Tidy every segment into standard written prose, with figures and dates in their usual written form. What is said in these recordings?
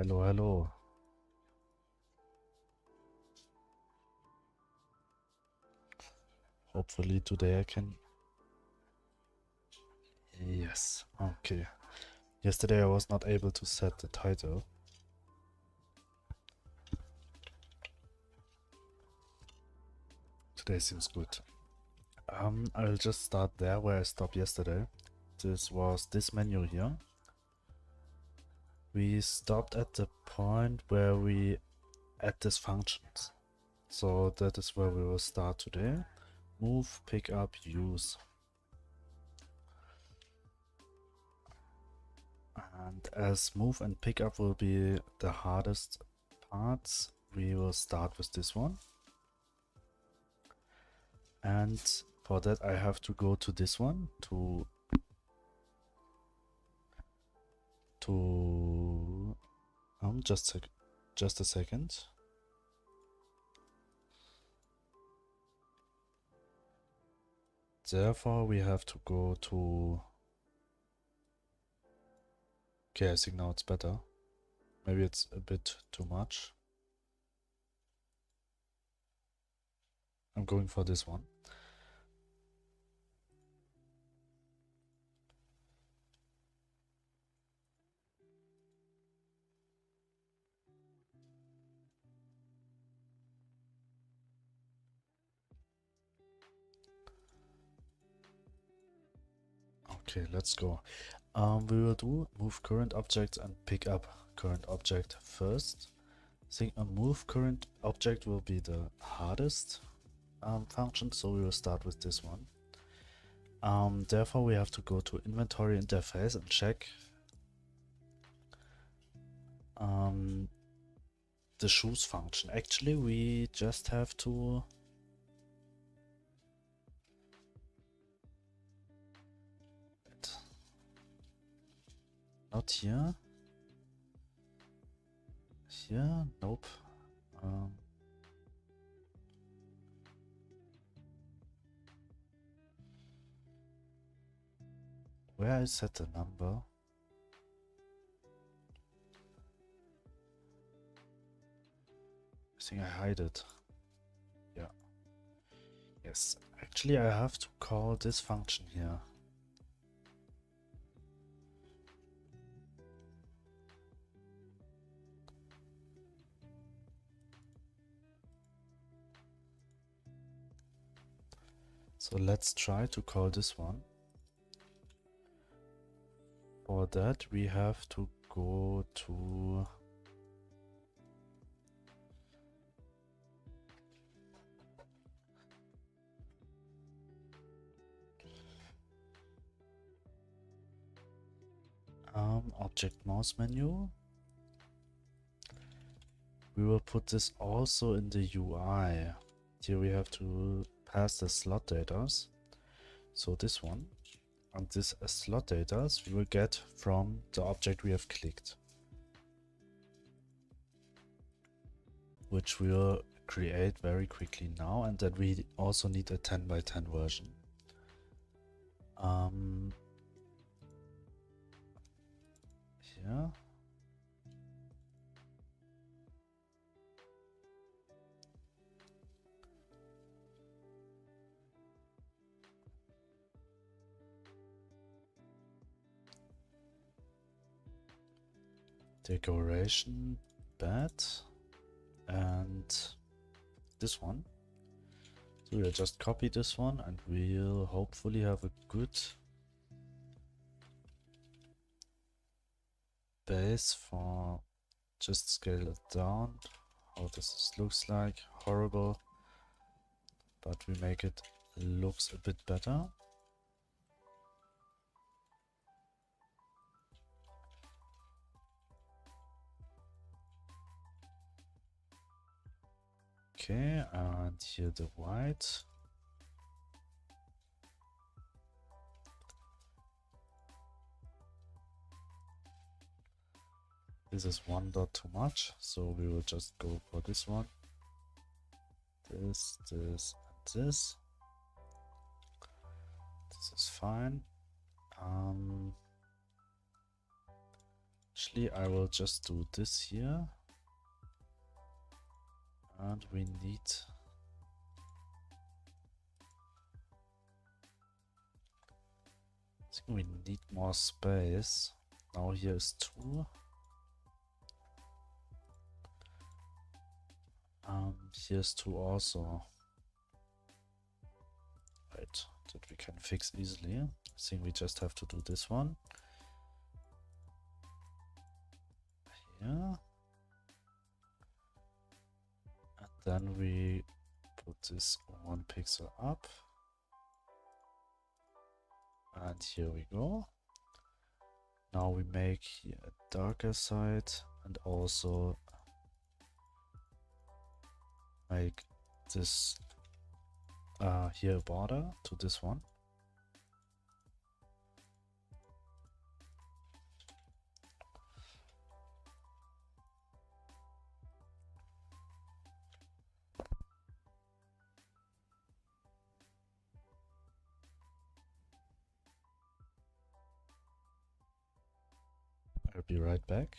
Hello, hello. Hopefully today I can... Yes, okay. Yesterday I was not able to set the title. Today seems good. I'll just start there where I stopped yesterday. This was this menu here. We stopped at the point where we add these functions. So that is where we will start today. Move, pick up, use. And as move and pick up will be the hardest parts, we will start with this one. And for that I have to go to this one to just a second. Therefore we have to go to... Okay, I think now it's better. Maybe it's a bit too much. I'm going for this one. Okay, let's go. We will do move current object and pick up current object first. I think a move current object will be the hardest function, so we will start with this one. Therefore we have to go to inventory interface and check the shoes function. Actually we just have to not here. Here? Nope. Where I set the number? I think I hide it. Yeah. Yes. Actually I have to call this function here. So let's try to call this one. For that we have to go to object mouse menu. We will put this also in the UI. Here we have to pass the slot datas. So this one. And this slot data we will get from the object we have clicked, which we'll create very quickly now, and that we also need a 10x10 version. Here. Decoration, bed, and this one. So we'll just copy this one and we'll hopefully have a good base for just scale it down. How this looks like, horrible, but we make it looks a bit better. Okay, and here the white. This is one dot too much, so we will just go for this one. This, and this. This is fine. Actually, I will just do this here. And we need... I think we need more space. Now here is 2. Here's 2 also. Right, that we can fix easily. I think we just have to do this one. Here. And then we put this 1 pixel up. And here we go. Now we make here a darker side and also make this here a border to this one. I'll be right back.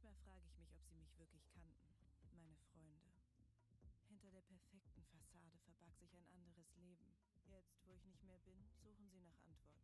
Manchmal frage ich mich, ob sie mich wirklich kannten, meine Freunde. Hinter der perfekten Fassade verbarg sich ein anderes Leben. Jetzt, wo ich nicht mehr bin, suchen sie nach Antworten.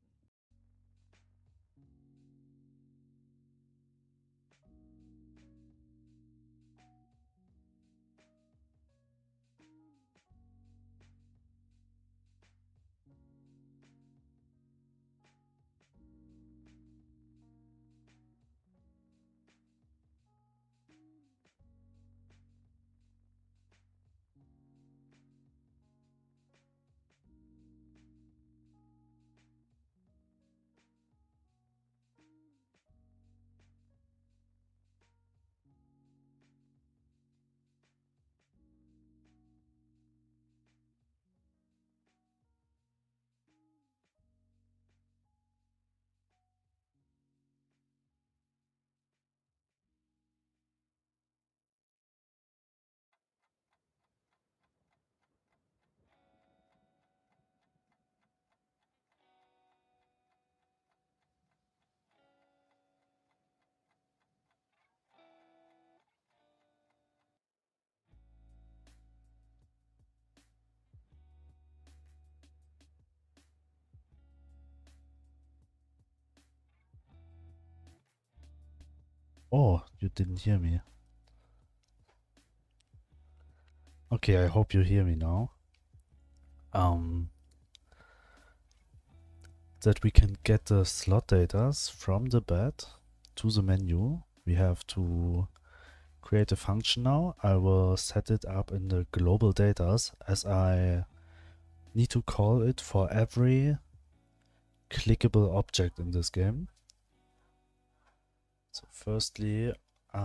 Oh, you didn't hear me. Okay, I hope you hear me now. That we can get the slot data from the bed to the menu, we have to create a function now. I will set it up in the global data as I need to call it for every clickable object in this game. So firstly, we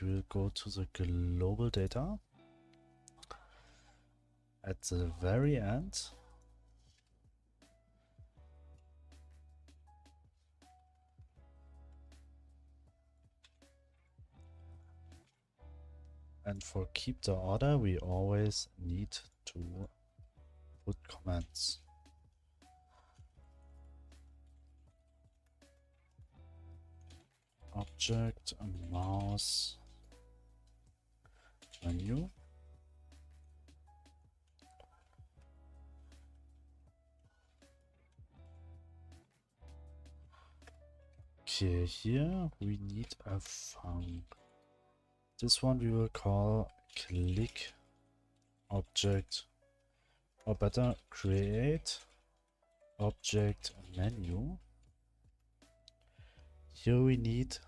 will go to the global data. At the very end, and for keep the order, we always need to put comments. Object, mouse, menu. Okay, here we need a func. This one we will call click object, or better, create object menu. Here we need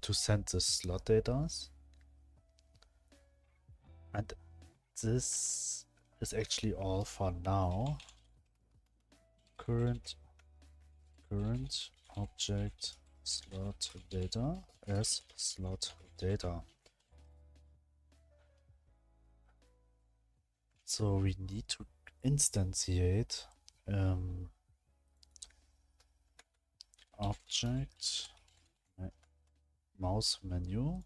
to send the slot data, and this is actually all for now. Current object slot data as slot data. So we need to instantiate object mouse menu.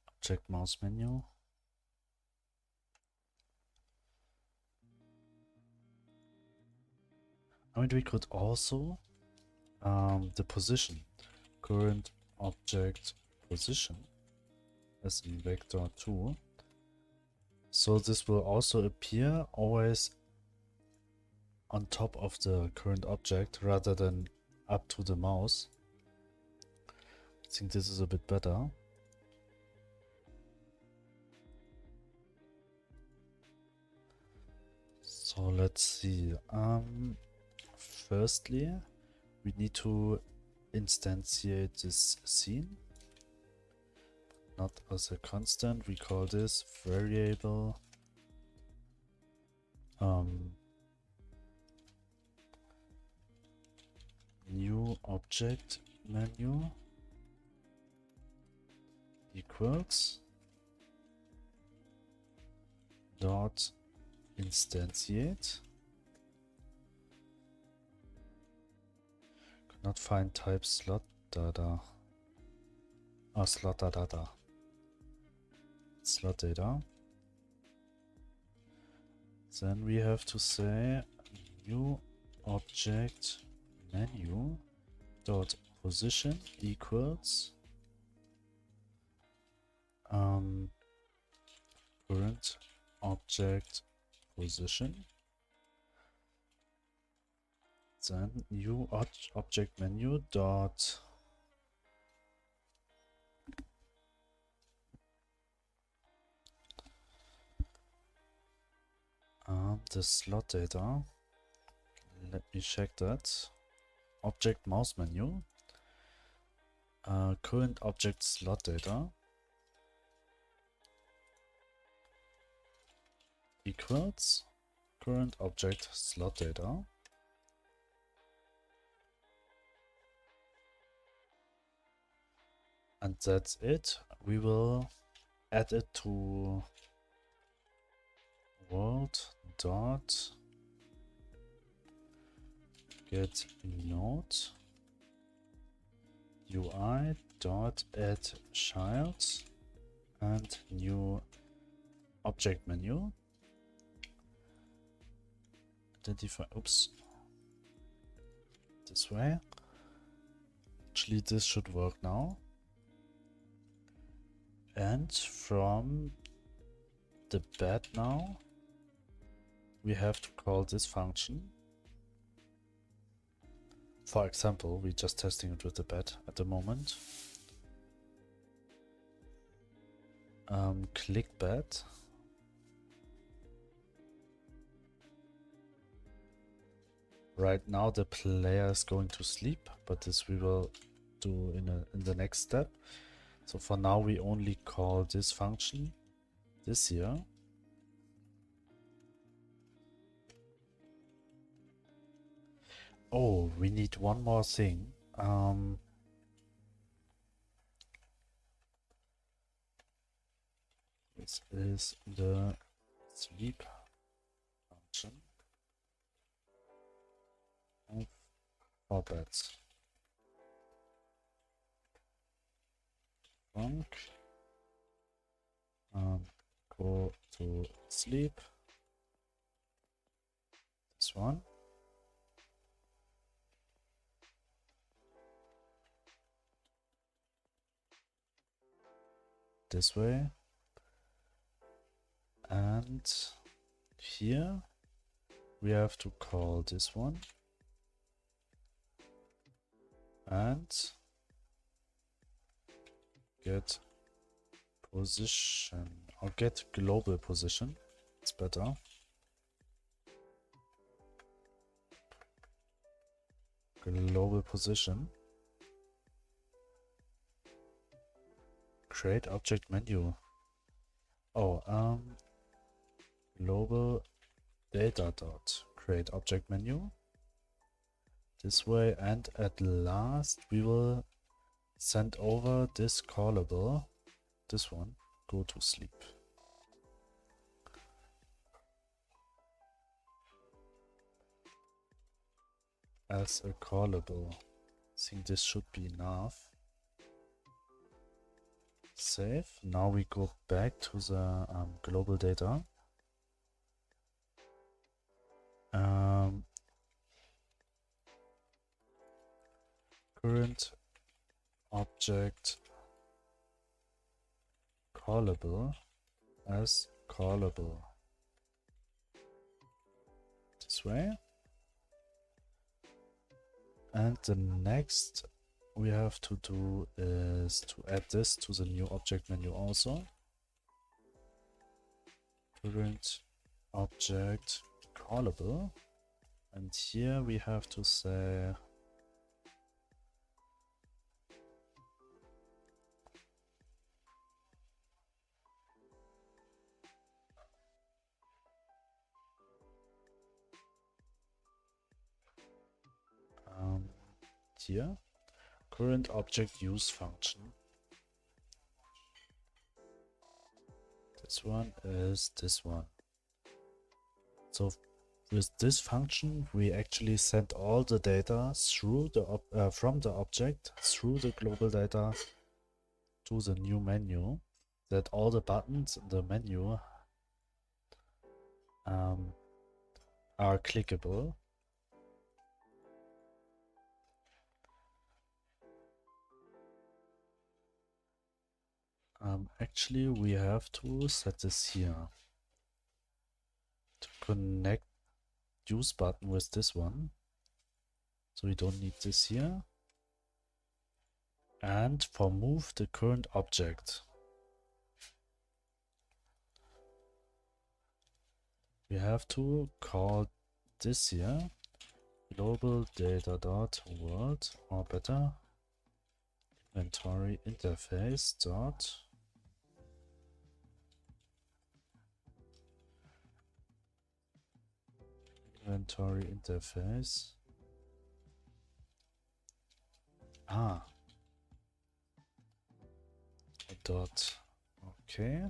Object mouse menu. I mean, we could also the position, current object position as in vector 2. So this will also appear always on top of the current object rather than up to the mouse. I think this is a bit better. So let's see. Firstly, we need to instantiate this scene, not as a constant. We call this variable new object menu equals dot instantiate. Could not find type slot data. Slot data. Slot data. Then we have to say new object menu dot position equals current object position. Then new object menu dot the slot data. Let me check that. Object mouse menu. Current object slot data equals current object slot data. And that's it. We will add it to world dot get node UI dot add child and new object menu. Identify, oops, this way. Actually, this should work now. And from the bed now, we have to call this function. For example, we're just testing it with the bed at the moment. Click bed. Right now the player is going to sleep, but this we will do in the next step. So for now we only call this function this here. Oh, we need one more thing. This is the sleep function for beds. Go to sleep. This one. This way. And here we have to call this one. And get position or get global position. It's better. Global position. Create object menu. Oh, global data dot create object menu. This way, and at last we will send over this callable, this one, go to sleep. As a callable. I think this should be enough. Save. Now we go back to the global data. Current object callable as callable. This way. And the next we have to do is to add this to the new object menu also. Current object callable. And here we have to say here current object use function. This one is this one. So with this function we actually send all the data through the from the object through the global data to the new menu, that all the buttons in the menu are clickable. Actually, we have to set this here to connect use button with this one. So we don't need this here. And for move the current object, we have to call this here global data dot world, or better inventory interface dot inventory interface. Dot. Okay.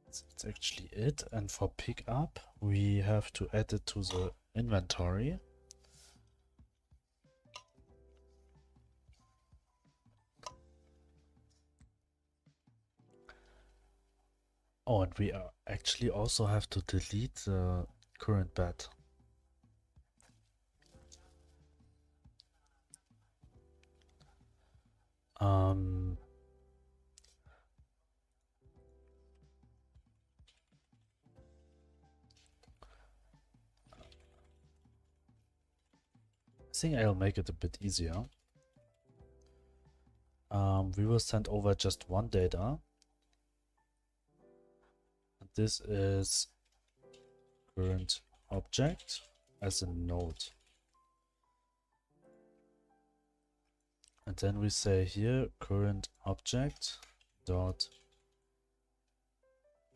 That's actually it. And for pickup, we have to add it to the inventory. Oh, and we actually also have to delete the current bed. I think I'll make it a bit easier. We will send over just one data. And this is current object as a node. And then we say here current object dot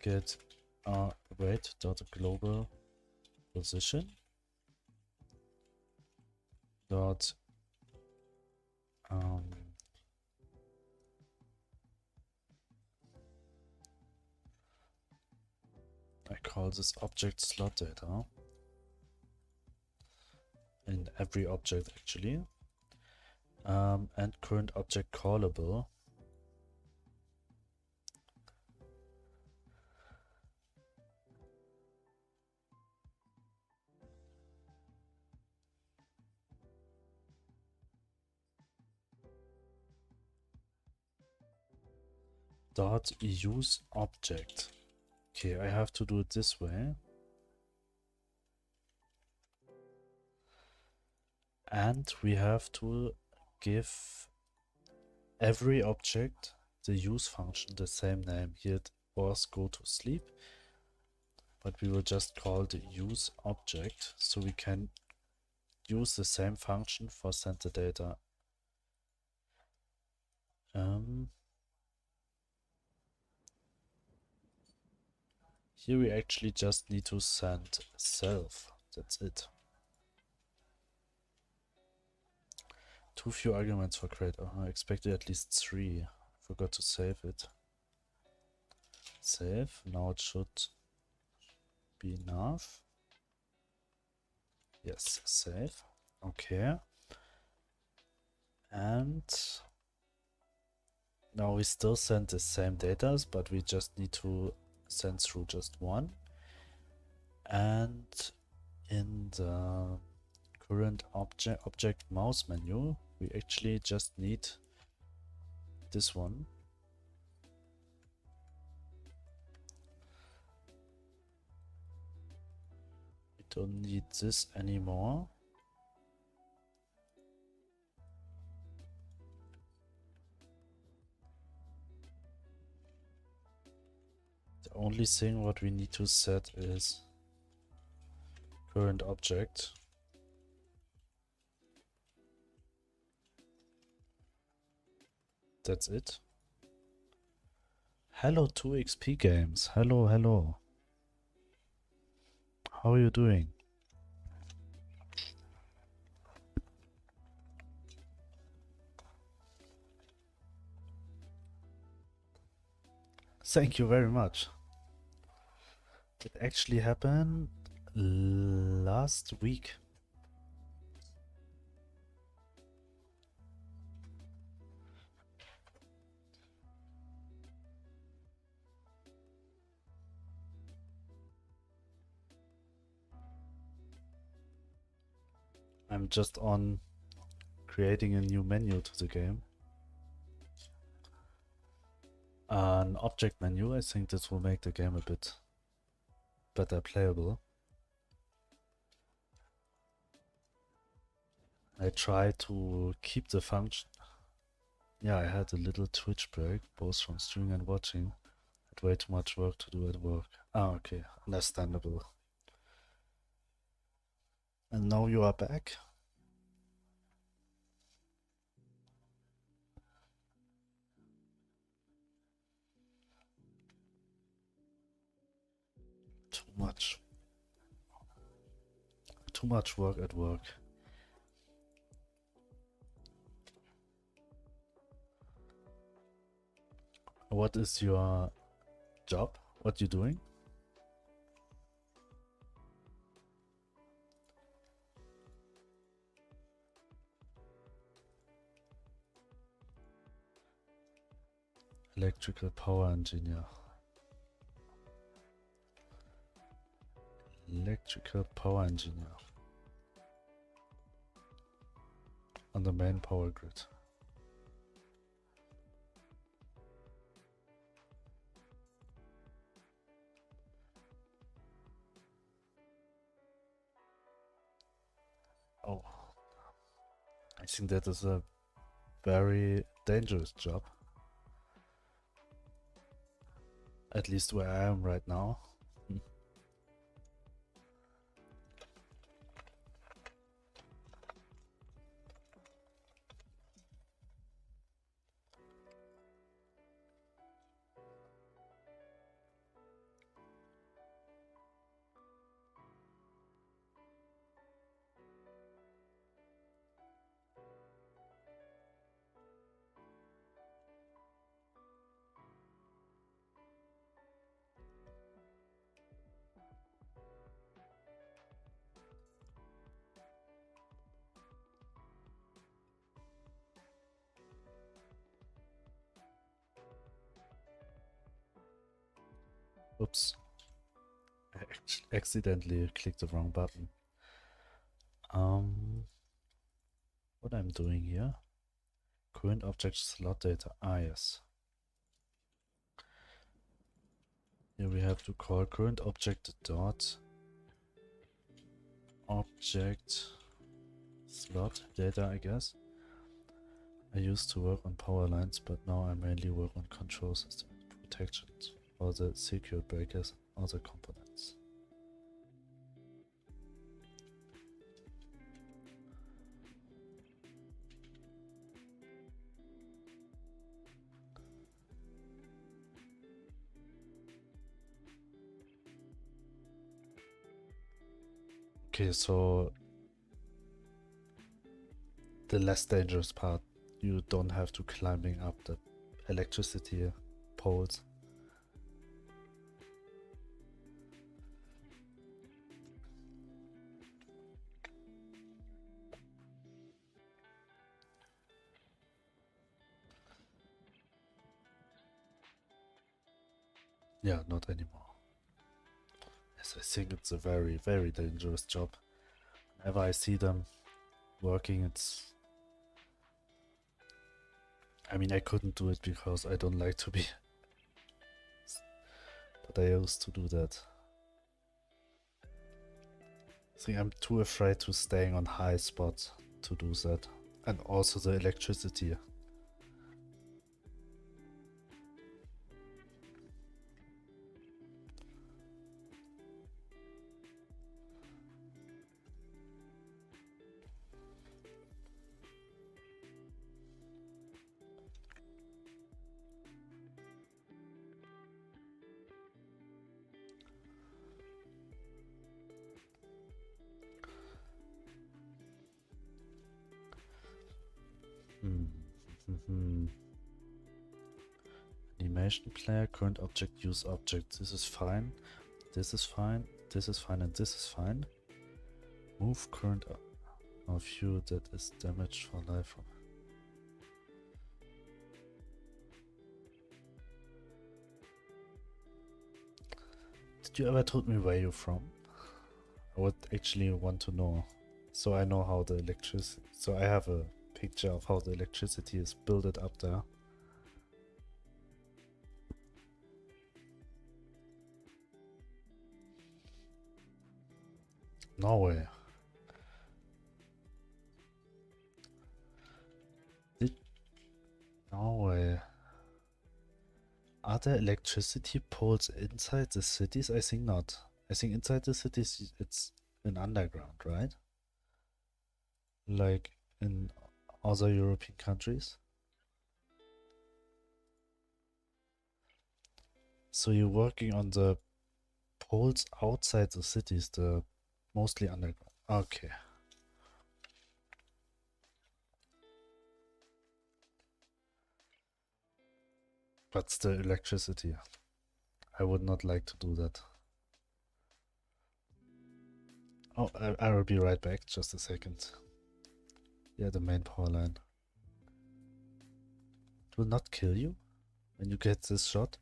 get wait dot global position dot I call this object slot data in every object actually, and current object callable dot use object. Okay, I have to do it this way. And we have to give every object the use function the same name. Here it was go to sleep, but we will just call the use object so we can use the same function for send the data. Here we actually just need to send self. That's it. Too few arguments for create. I expected at least 3. Forgot to save it. Save. Now it should be enough. Yes, save. Okay. And now we still send the same data, but we just need to send through just one. And in the current object mouse menu, we actually just need this one. We don't need this anymore. The only thing what we need to set is current object. That's it. Hello 2XP Games. Hello, hello. How are you doing? Thank you very much. It actually happened last week. I'm just on creating a new menu to the game. An object menu. I think this will make the game a bit better playable. I try to keep the function. Yeah, I had a little Twitch break, both from streaming and watching. Had way too much work to do at work. Ah, okay, understandable. And now you are back? Too much. Too much work at work. What is your job? What you doing? Electrical power engineer. Electrical power engineer. On the main power grid. Oh, I think that is a very dangerous job. At least where I am right now. Oops. I accidentally clicked the wrong button. What I'm doing here? Current object slot data. Ah, yes. Here we have to call current object dot object slot data, I guess. I used to work on power lines, but now I mainly work on control system protections or the circuit breakers, other components. Okay, so the less dangerous part, you don't have to climbing up the electricity poles. Yeah, not anymore. Yes, I think it's a very, very dangerous job. Whenever I see them working, it's... I mean, I couldn't do it because I don't like to be... but I used to do that. I think I'm too afraid to staying on high spots to do that. And also the electricity. Animation player, current object, use object. This is fine. This is fine. This is fine, and this is fine. Move current view that is damaged for life. Did you ever told me where you're from? I would actually want to know So I know how the electricity. So I have a picture of how the electricity is built up there. Norway. Norway. Are there electricity poles inside the cities? I think not. I think inside the cities it's an underground, right? Like in other European countries. So you're working on the poles outside the cities, the mostly underground. Okay. But still electricity. I would not like to do that. Oh, I will be right back. Just a second. Yeah, the main power line. It will not kill you when you get this shot.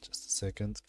Just a second.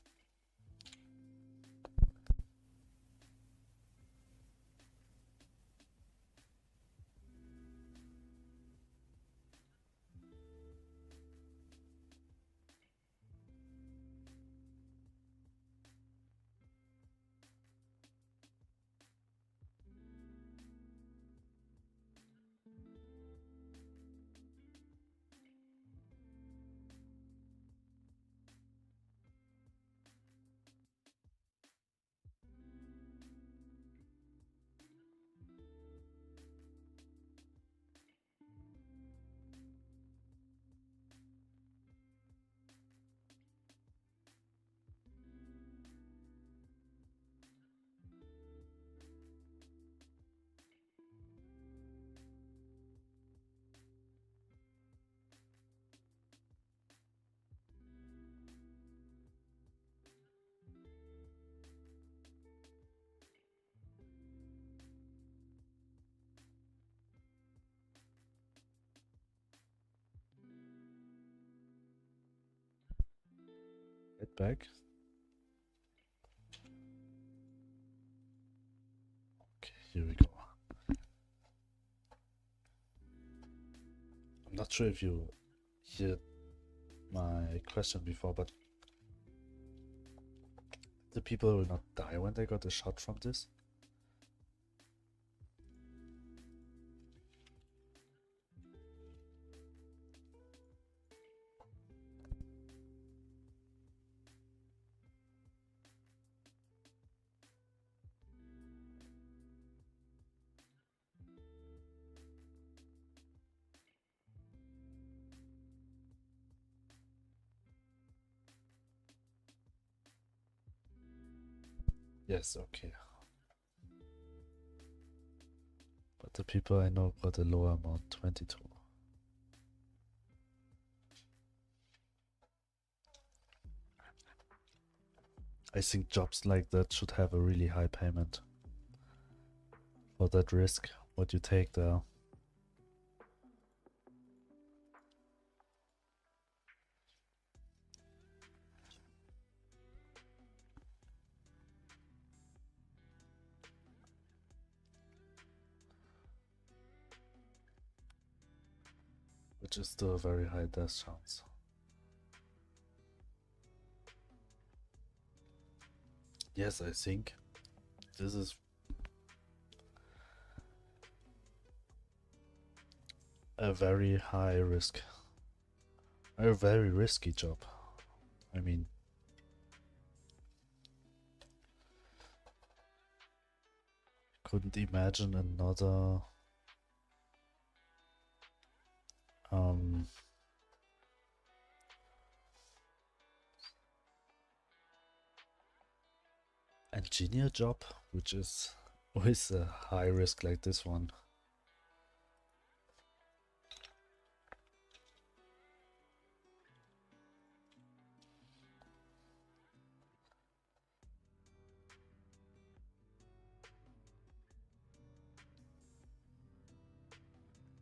Get back. Okay, here we go. I'm not sure if you heard my question before, but the people will not die when they got a shot from this. Yes, okay. But the people I know got a lower amount, 22. I think jobs like that should have a really high payment for that risk, what you take there. Which is still a very high death chance. Yes, I think this is a very high risk, a very risky job. I mean, couldn't imagine another engineer job, which is with a high risk like this one.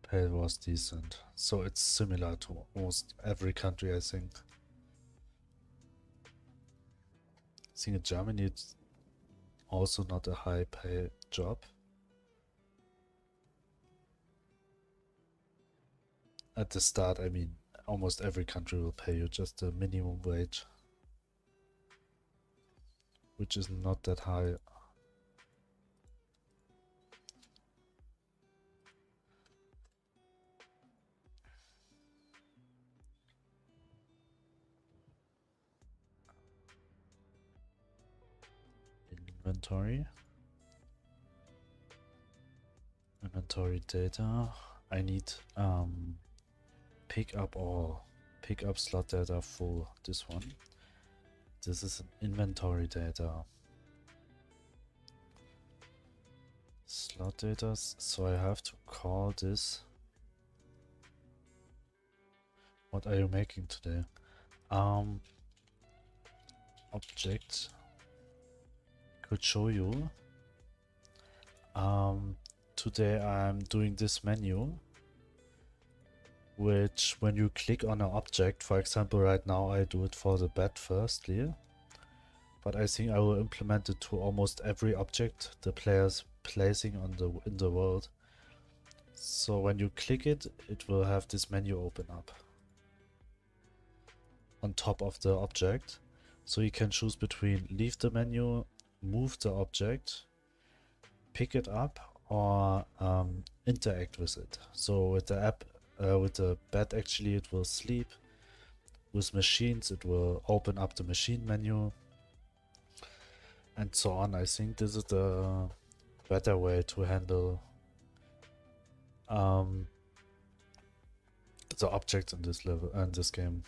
Pay was decent, so it's similar to almost every country, I think. think in Germany it's also not a high pay job. At the start, I mean, almost every country will pay you just a minimum wage, which is not that high. Inventory data. I need pick up slot data for this one. This is an inventory data. Slot data, so I have to call this. What are you making today? Object could show you. Today I'm doing this menu, which when you click on an object, for example right now I do it for the bed firstly, but I think I will implement it to almost every object the player's placing in the world. So when you click it, it will have this menu open up on top of the object. So you can choose between leave the menu, move the object, pick it up, or interact with it. So with the app, with the bed actually it will sleep. With machines it will open up the machine menu and so on. I think this is the better way to handle the objects in this level and this game.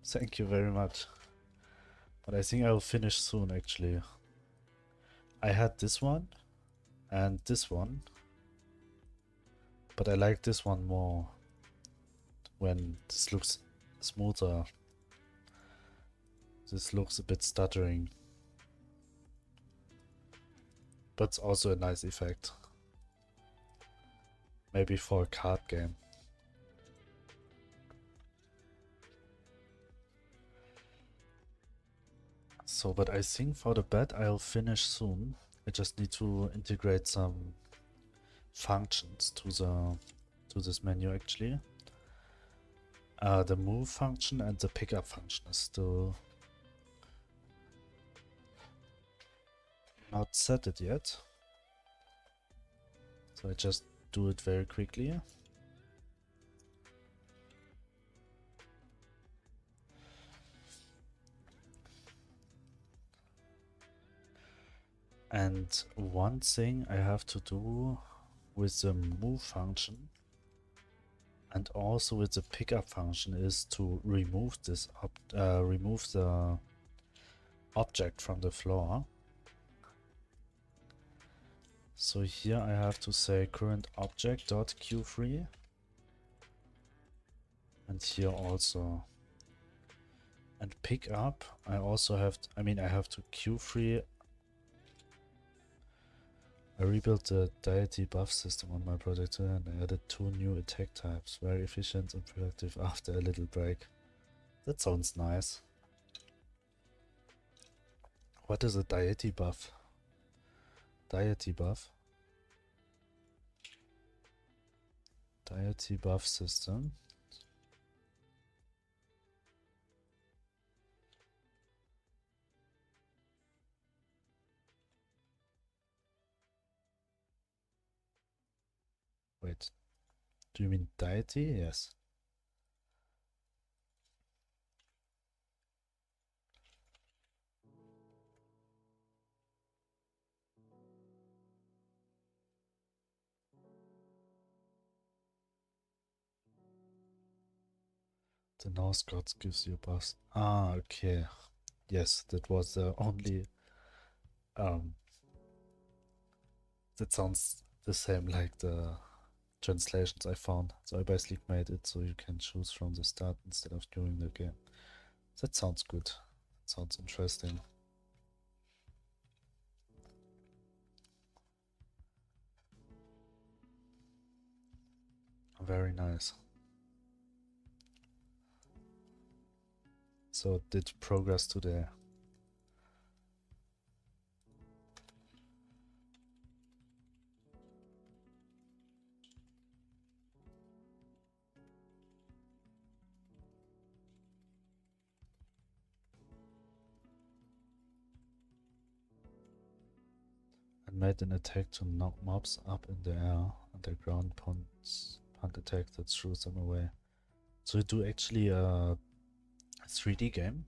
Thank you very much. But I think I will finish soon actually. I had this one and this one, but I like this one more when this looks smoother. This looks a bit stuttering, but it's also a nice effect. Maybe for a card game. So, but I think for the bed I'll finish soon. I just need to integrate some functions to this menu actually. The move function and the pickup function is still not set it yet. So I just do it very quickly. And one thing I have to do with the move function and also with the pickup function is to remove this remove the object from the floor. So here I have to say current object dot queue_free, and here also. And pick up, I also have to, I have to queue_free. I rebuilt the deity buff system on my project and I added 2 new attack types. Very efficient and productive after a little break. That sounds nice. What is a deity buff? Deity buff? Deity buff system. Wait, do you mean deity? Yes. The Norse gods gives you buffs. Ah, okay. Yes, that was the only that sounds the same like the translations I found. So I basically made it so you can choose from the start instead of during the game. That sounds good. That sounds interesting. Very nice. so did progress today. And made an attack to knock mobs up in the air and the ground punt attack that throws them away. So you do actually a 3D game.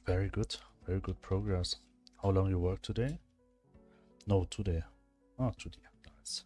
Very good progress. How long you work today? No, today. Oh, today. Nice.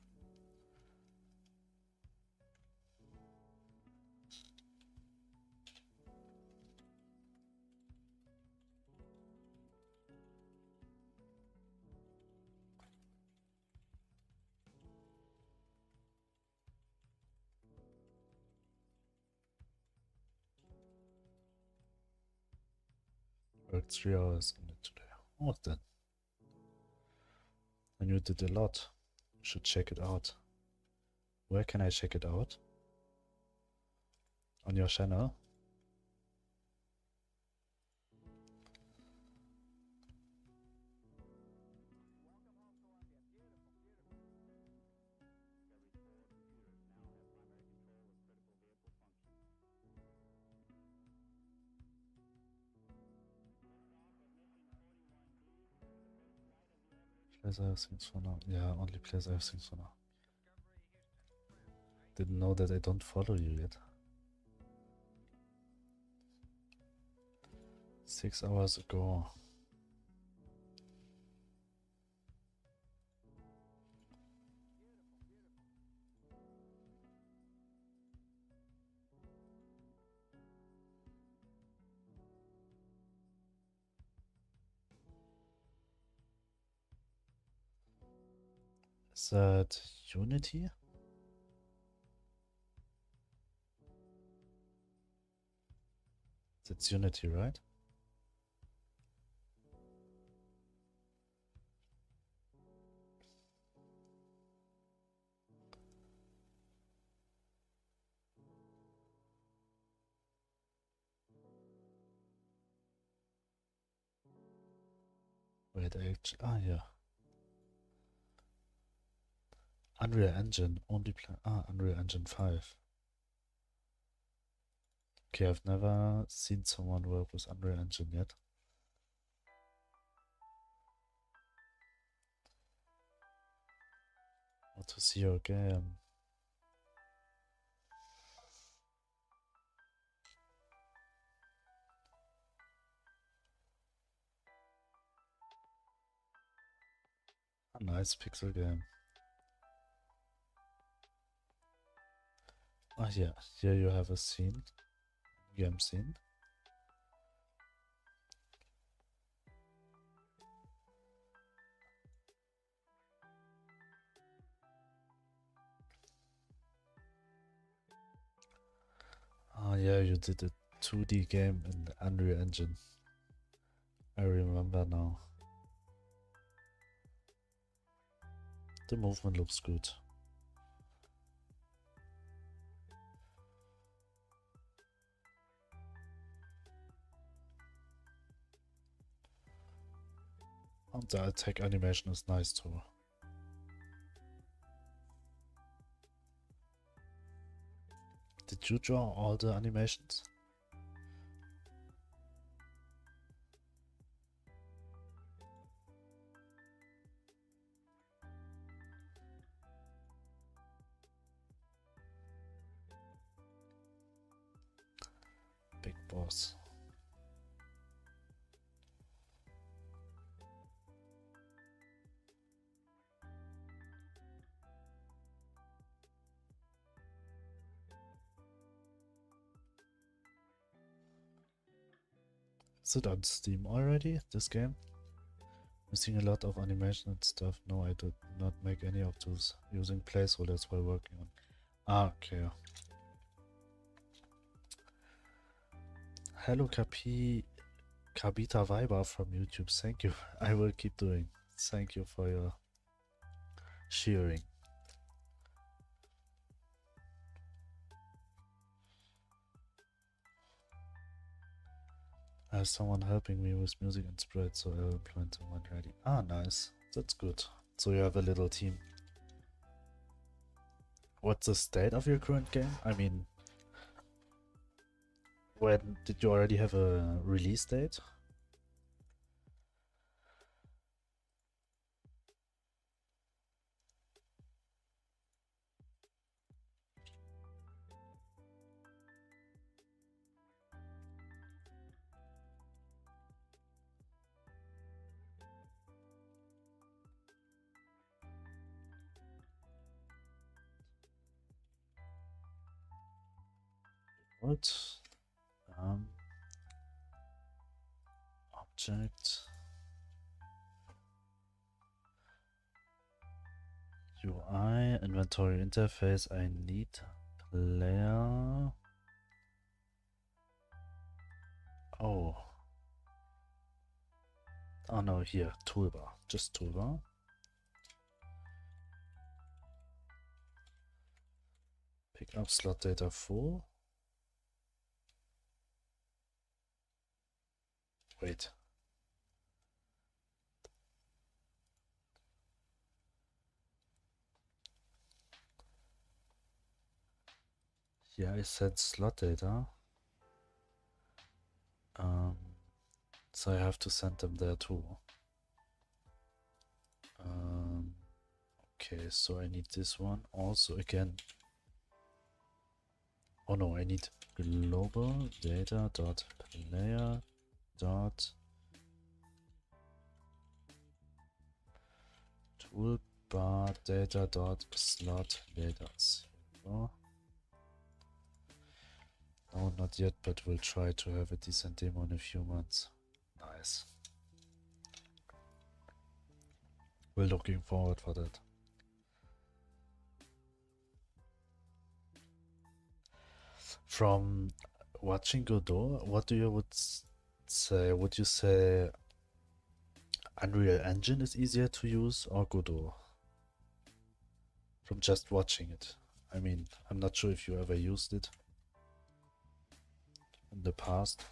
Worked 3 hours on it today. What then? And you did a lot. You should check it out. Where can I check it out? On your channel? Plays I have things for now. Yeah, only plays I have things for now. Didn't know that I don't follow you yet. 6 hours ago. Is that Unity? That's Unity, right? Wait, yeah. Unreal Engine, only play, Unreal Engine 5. Okay, I've never seen someone work with Unreal Engine yet. Want to see your game. A nice pixel game. Ah, yeah, here you have a scene, game scene. Ah, yeah, you did a 2D game in the Unreal Engine. I remember now. The movement looks good. And the attack animation is nice too. Did you draw all the animations? Big boss. Is it on Steam already, this game? Missing a lot of animation and stuff. No, I did not make any of those. Using placeholders while working on. Ah, okay. Hello Kabita Viber from YouTube. Thank you. I will keep doing. Thank you for your sharing. I have someone helping me with music and spread, so I'll implement them when ready. Ah, nice. That's good. So you have a little team. What's the state of your current game? I mean, when did you already have a release date? What? Object. UI, inventory interface, I need player. Oh. Oh no, here, toolbar, just toolbar. Pick up slot data full. Wait. Here I said slot data. So I have to send them there too. Okay, so I need this one also again. Oh no, I need global data dot player dot toolbar data dot slot data. So, no, not yet, but we'll try to have a decent demo in a few months. Nice. We're looking forward for that. From watching Godot, what do you would say? Would you say Unreal Engine is easier to use or Godot? From just watching it. I mean, I'm not sure if you ever used it in the past.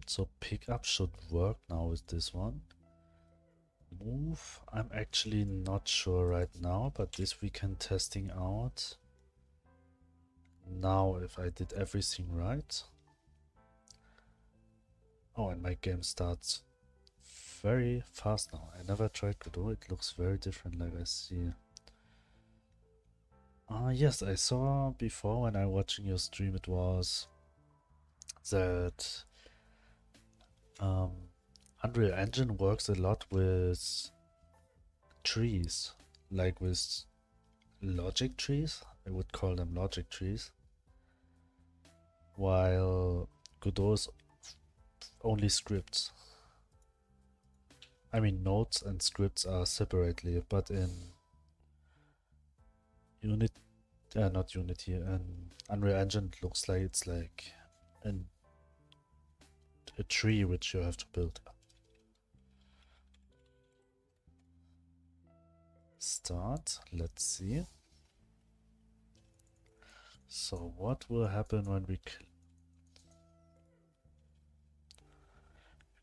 So pickup should work now with this one. Move, I'm actually not sure right now, but this we can testing out. Now if I did everything right. Oh, and my game starts very fast now. I never tried Godot, it looks very different like I see. Yes, I saw before when I was watching your stream it was that Unreal Engine works a lot with trees, like with logic trees. I would call them logic trees. While Godot is only scripts. I mean, nodes and scripts are separately, but in not Unity, and Unreal Engine it looks like it's like a tree which you have to build. Start, let's see. So what will happen when we you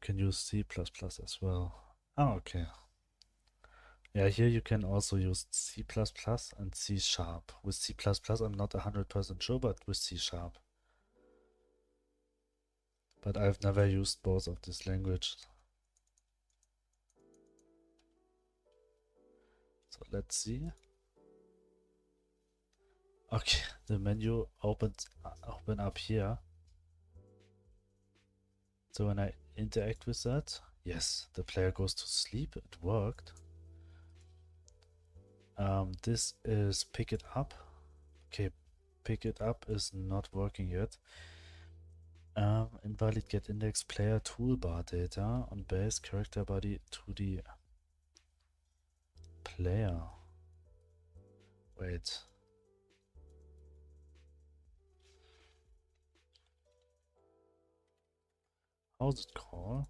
can use C++ as well. Oh, okay. Yeah, here you can also use C++ and C#. With C++, I'm not 100% sure, but with C#. But I've never used both of these languages. So let's see. Okay, the menu open up here. So when I interact with that, yes, the player goes to sleep. It worked. This is pick it up. Okay, pick it up is not working yet. Invalid get index player toolbar data on base character body to the player. Wait. How's it called?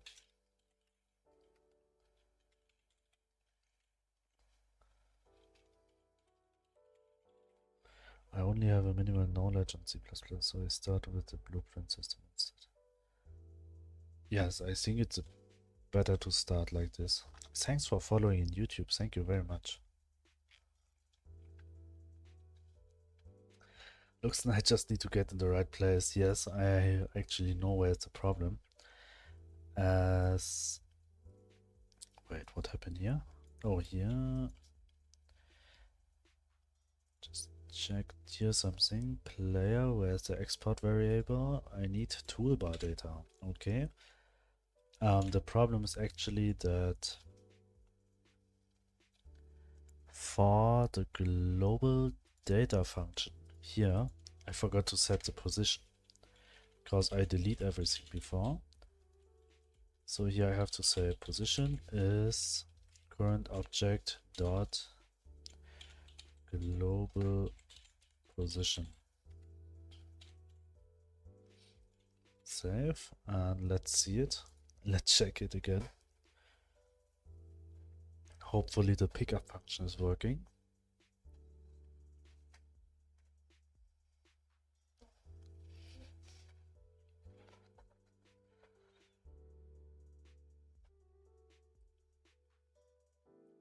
I only have a minimal knowledge on C++, so I start with the blueprint system instead. Yes, I think it's better to start like this. Thanks for following in YouTube. Thank you very much. Looks like I just need to get in the right place. Yes, I actually know where it's a problem. As wait, what happened here? Oh, here. Just check here something. Player, where's the export variable? I need toolbar data. Okay. The problem is actually that for the global data function here, I forgot to set the position because I delete everything before. So here I have to say position is current object dot global position. Save and let's see it. Let's check it again. Hopefully the pickup function is working.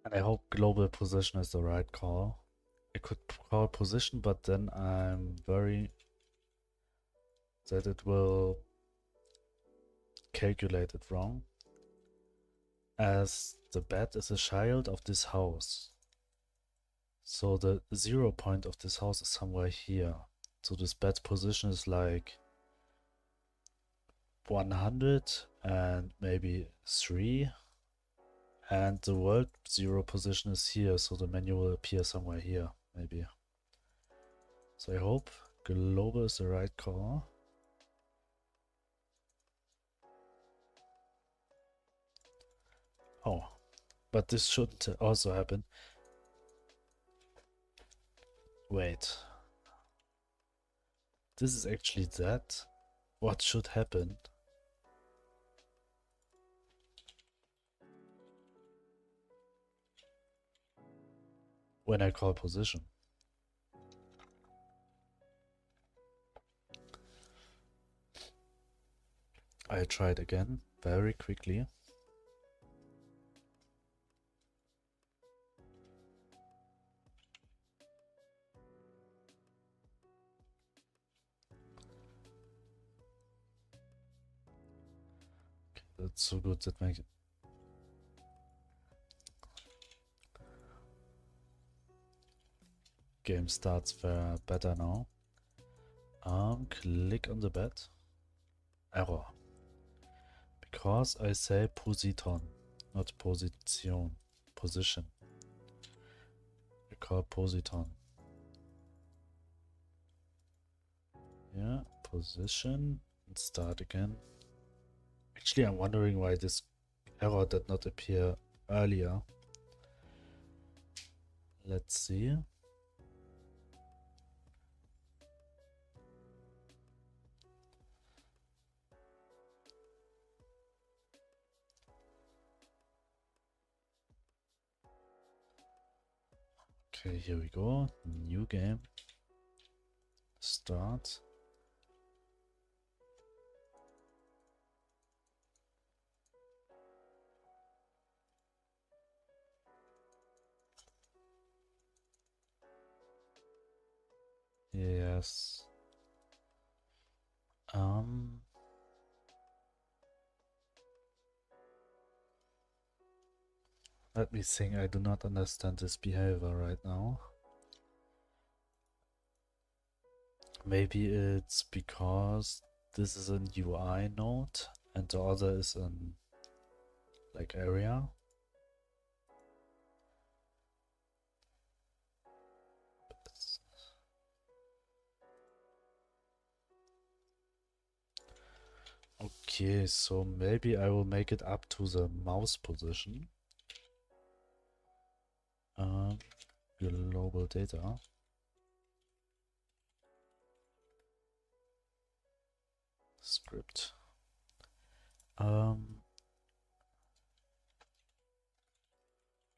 And I hope global position is the right call. I could call position, but then I'm worried that it will calculate it wrong, as the bed is a child of this house. So the 0 point of this house is somewhere here. So this bed's position is like 100 and maybe 3. And the world 0 position is here, so the menu will appear somewhere here, maybe. So I hope global is the right call. Oh, but this shouldn't also happen. Wait. This is actually that. What should happen? When I call position. I try it again very quickly. Okay, that's so good that my game starts better now. Click on the bed. Error. Because I say positon, not position. Position. I call positon. Yeah, position. And start again. Actually, I'm wondering why this error did not appear earlier. Let's see. Okay, here we go. New game. Start. Yes. Let me think. I do not understand this behavior right now. Maybe it's because this is an UI node and the other is an like area. Okay, so maybe I will make it up to the mouse position. Global data. Script.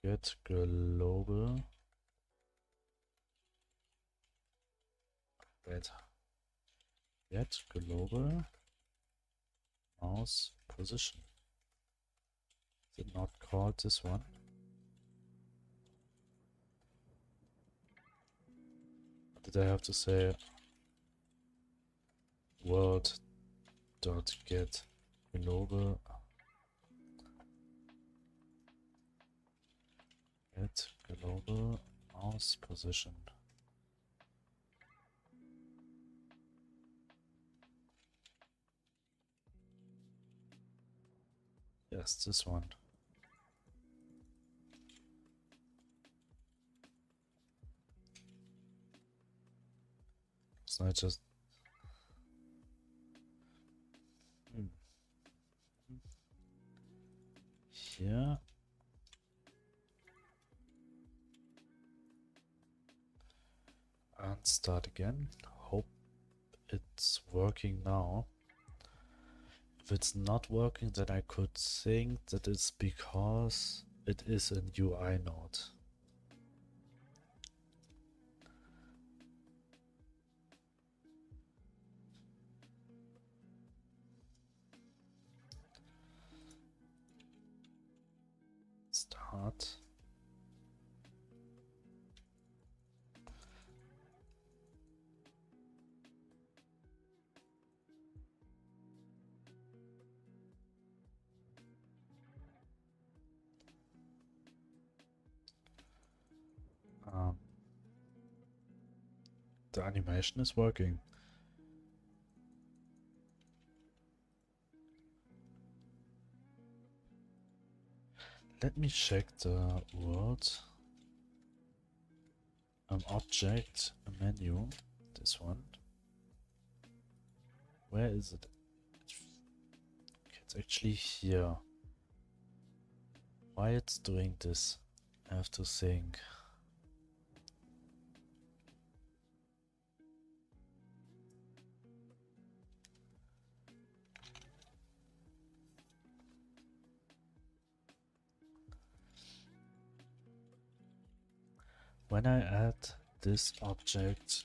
Get global. Wait. Get global mouse position. Did not call this one. Did I have to say world dot get global mouse position? Yes, this one. So I just here. And start again. Hope it's working now. If it's not working, then I could think that it's because it is an UI node. Start. The animation is working. Let me check the world object menu. This one. Where is it? Okay, it's actually here. Why it's doing this? I have to think. When I add this object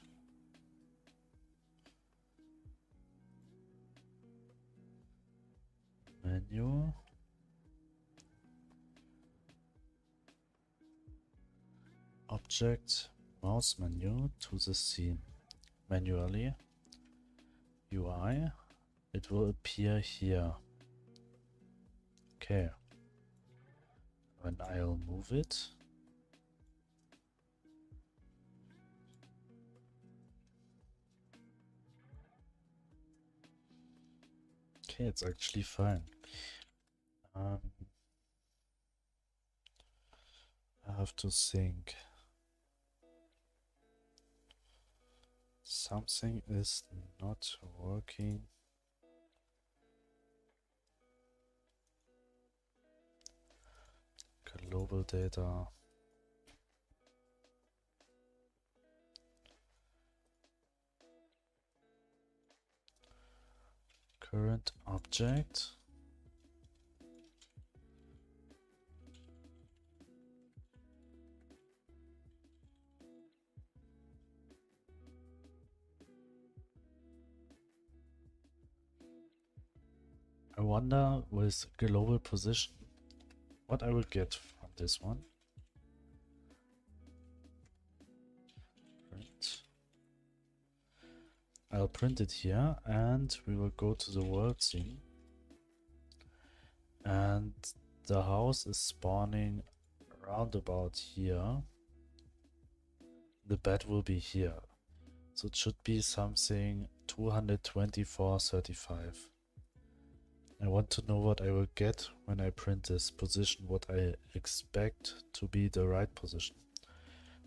menu, object mouse menu to the scene manually, UI, it will appear here. Okay. When I'll move it, okay, it's actually fine. I have to think. Something is not working. Global data. Current object. I wonder with global position what I will get from this one. Print. I'll print it here and we will go to the world scene. And the house is spawning around about here. The bed will be here. So it should be something 224.35. I want to know what I will get when I print this position, what I expect to be the right position.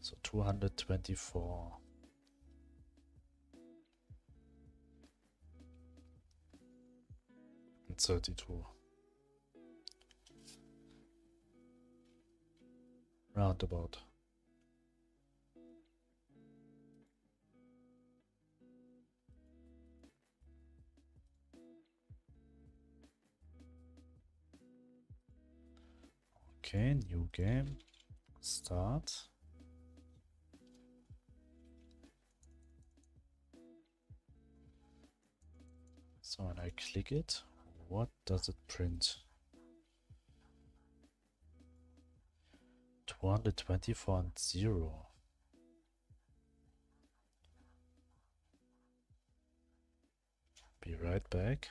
So 224. And 32. Roundabout. Okay, new game. Start. So when I click it, what does it print? 224 and 0. Be right back.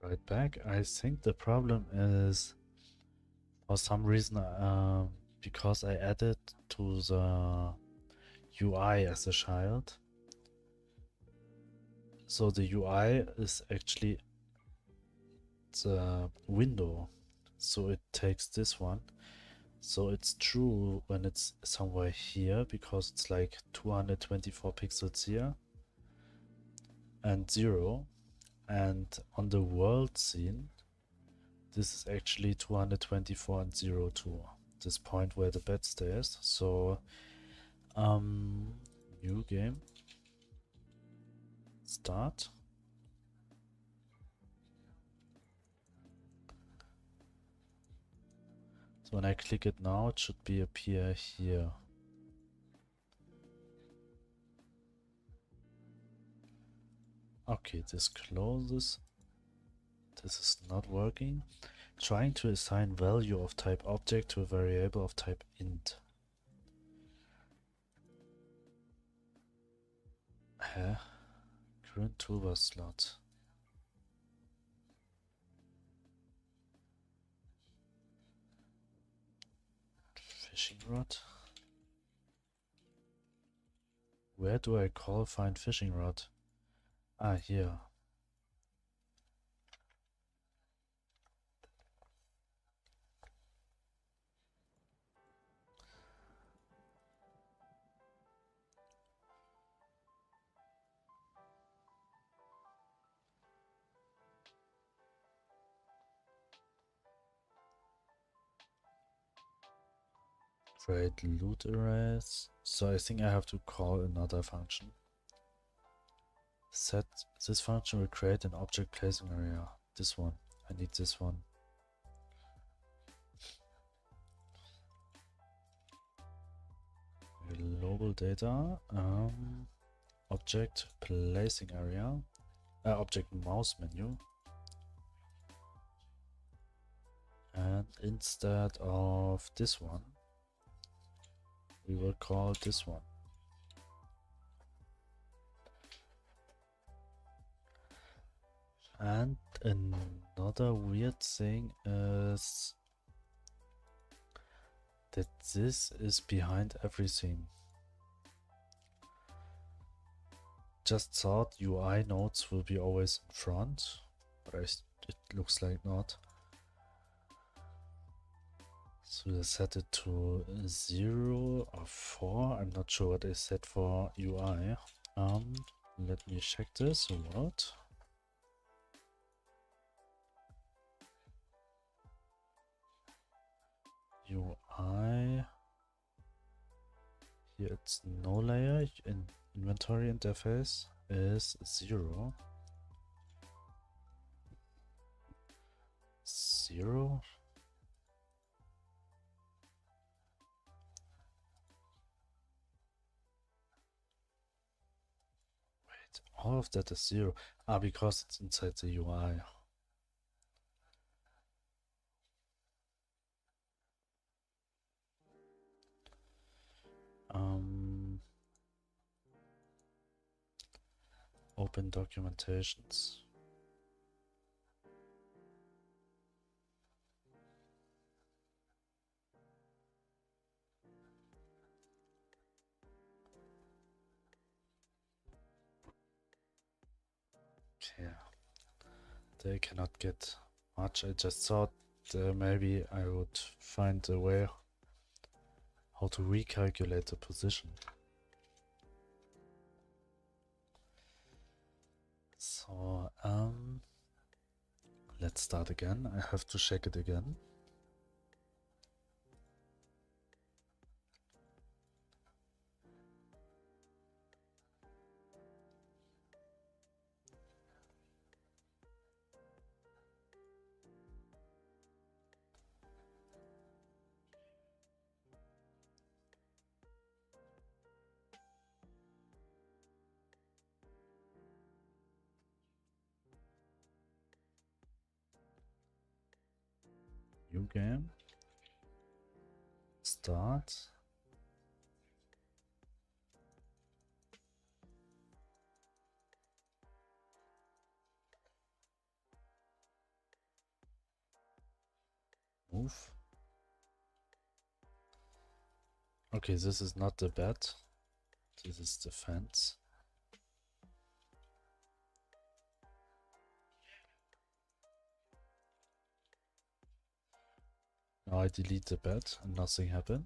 Right back. I think the problem is for some reason because I added to the UI as a child. So the UI is actually the window. So it takes this one. So it's true when it's somewhere here because it's like 224 pixels here and 0. And on the world scene, this is actually 224 and 0 too. This point where the bed stays. So, new game. Start. So when I click it now, it should be appear here. Okay, this closes. This is not working. Trying to assign value of type object to a variable of type int. Current toolbar slot. Fishing rod. Where do I call find fishing rod? Ah, here. Create loot arrays. So I think I have to call another function. Set this function will create an object placing area. This one. I need this one. Global data. Object placing area. Object mouse menu. And instead of this one, we will call this one. And another weird thing is that this is behind everything. Just thought UI nodes will be always in front, but it looks like not. So I set it to 0 or 4. I'm not sure what I set for UI. Let me check this. What? UI. Here it's no layer. In inventory interface is 0. 0. Wait, all of that is 0. Ah, because it's inside the UI. Open documentations. Okay. They cannot get much. I just thought maybe I would find a way how to recalculate the position. So, let's start again. I have to check it again. New game. Start. Move. Okay, this is not the bed. This is the fence. Now I delete the bed and nothing happened.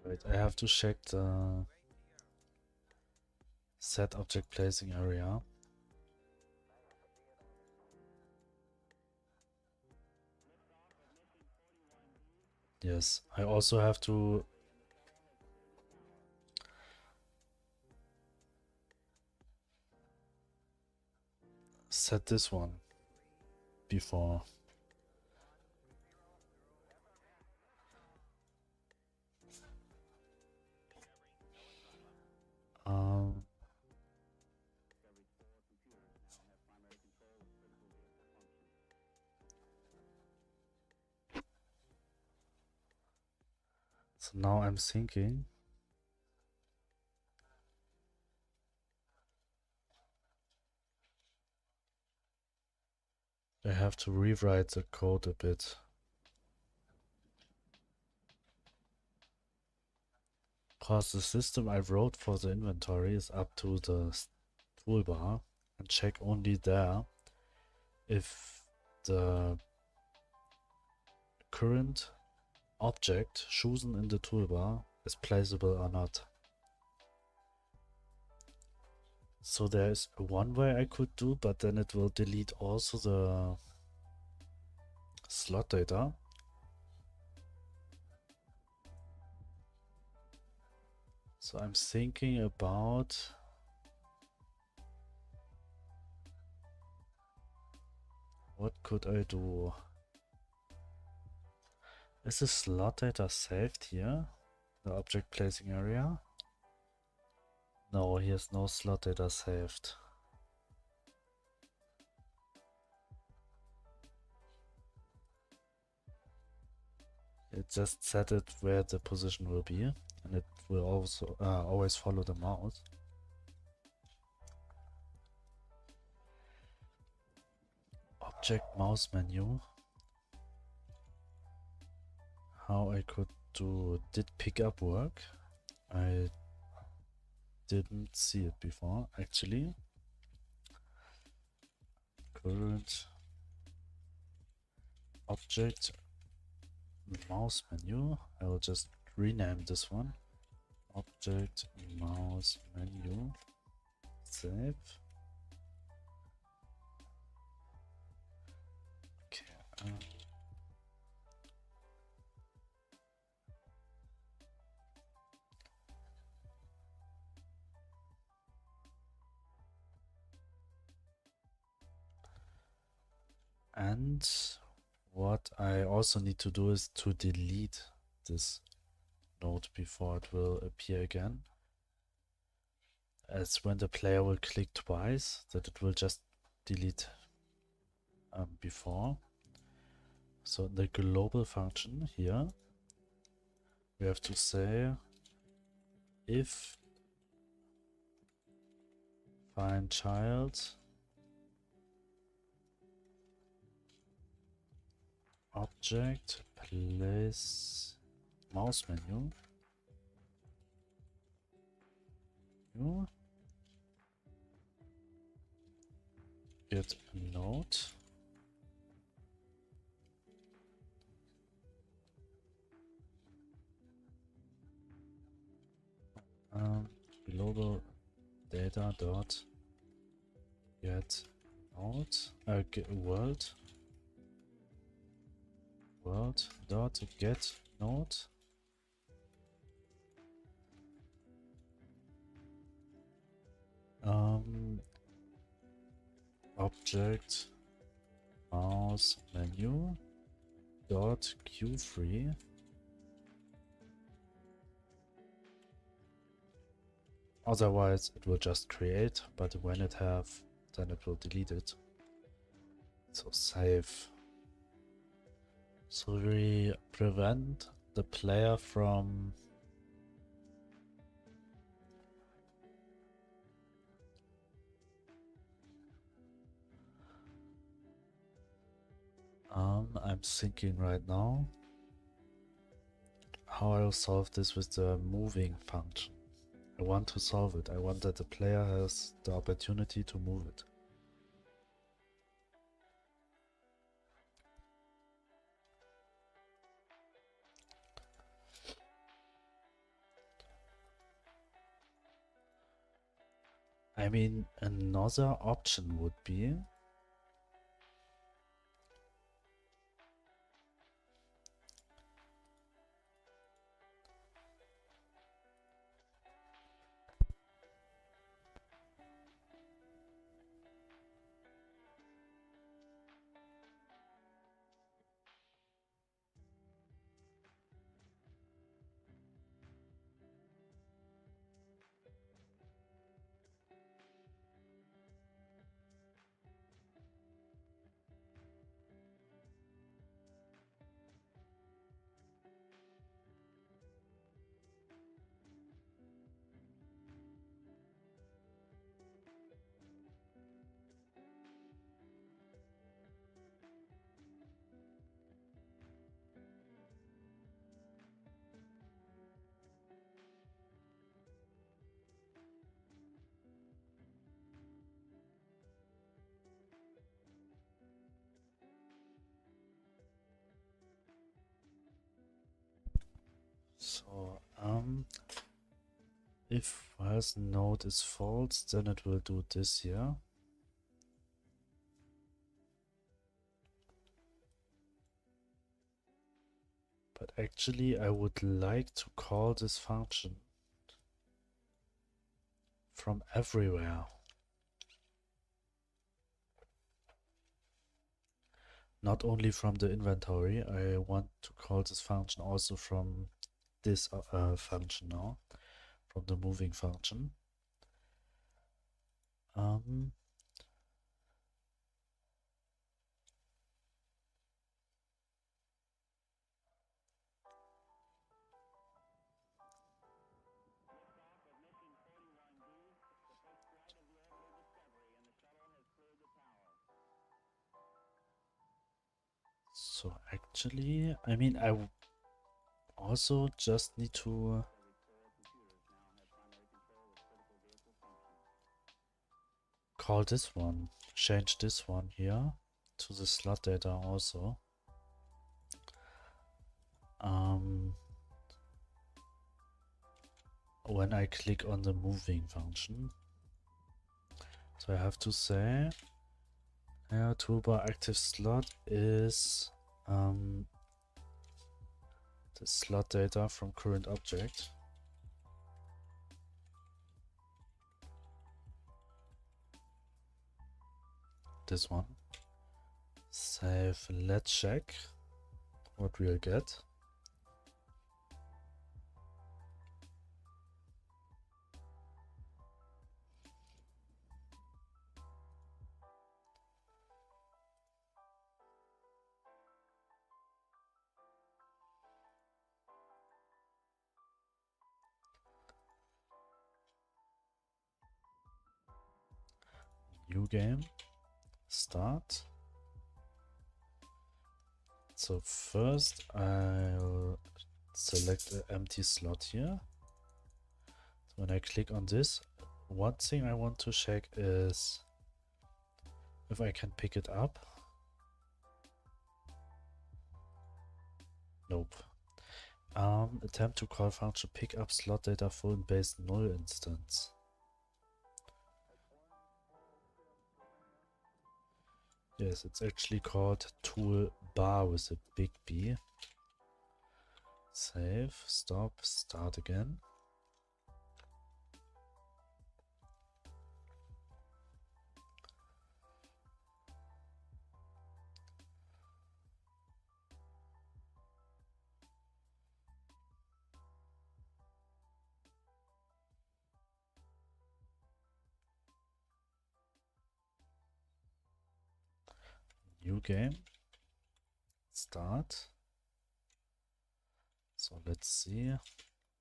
Wait, I have to check the set object placing area. Yes, I also have to set this one before. So now I'm thinking I have to rewrite the code a bit. Because the system I wrote for the inventory is up to the toolbar and check only there if the current object chosen in the toolbar is placeable or not. So there is one way I could do, but then it will delete also the slot data. So I'm thinking about what could I do? Is the slot data saved here? The object placing area? No, here's no slot data saved. It just set it where the position will be, and it will also always follow the mouse. Object mouse menu. How I could do, did pickup work? I didn't see it before actually. Current object mouse menu. I will just rename this one. Object mouse menu. Save. Okay. And what I also need to do is to delete this node before it will appear again. As when the player will click twice, that it will just delete before. So the global function here, we have to say if find child object place mouse menu get a node global data dot get node get world dot get node object mouse menu dot q3 otherwise it will just create, but when it have, then it will delete it. So save. So we prevent the player from I'm thinking right now how I'll solve this with the moving function. I want to solve it. I want that the player has the opportunity to move it. I mean, another option would be so if first node is false, then it will do this here. But actually I would like to call this function from everywhere. Not only from the inventory, I want to call this function also from this function now, from the moving function. So actually, I mean, also just need to call this one, change this one here to the slot data also. When I click on the moving function. So I have to say, toolbar active slot is the slot data from current object. This one. Save, let's check what we'll get. New game, start. So first I'll select an empty slot here. So when I click on this, one thing I want to check is if I can pick it up. Nope. Attempt to call function pick up slot data full and base null instance. Yes, it's actually called toolbar with a big B. Save, stop, start again. New game, start. So let's see,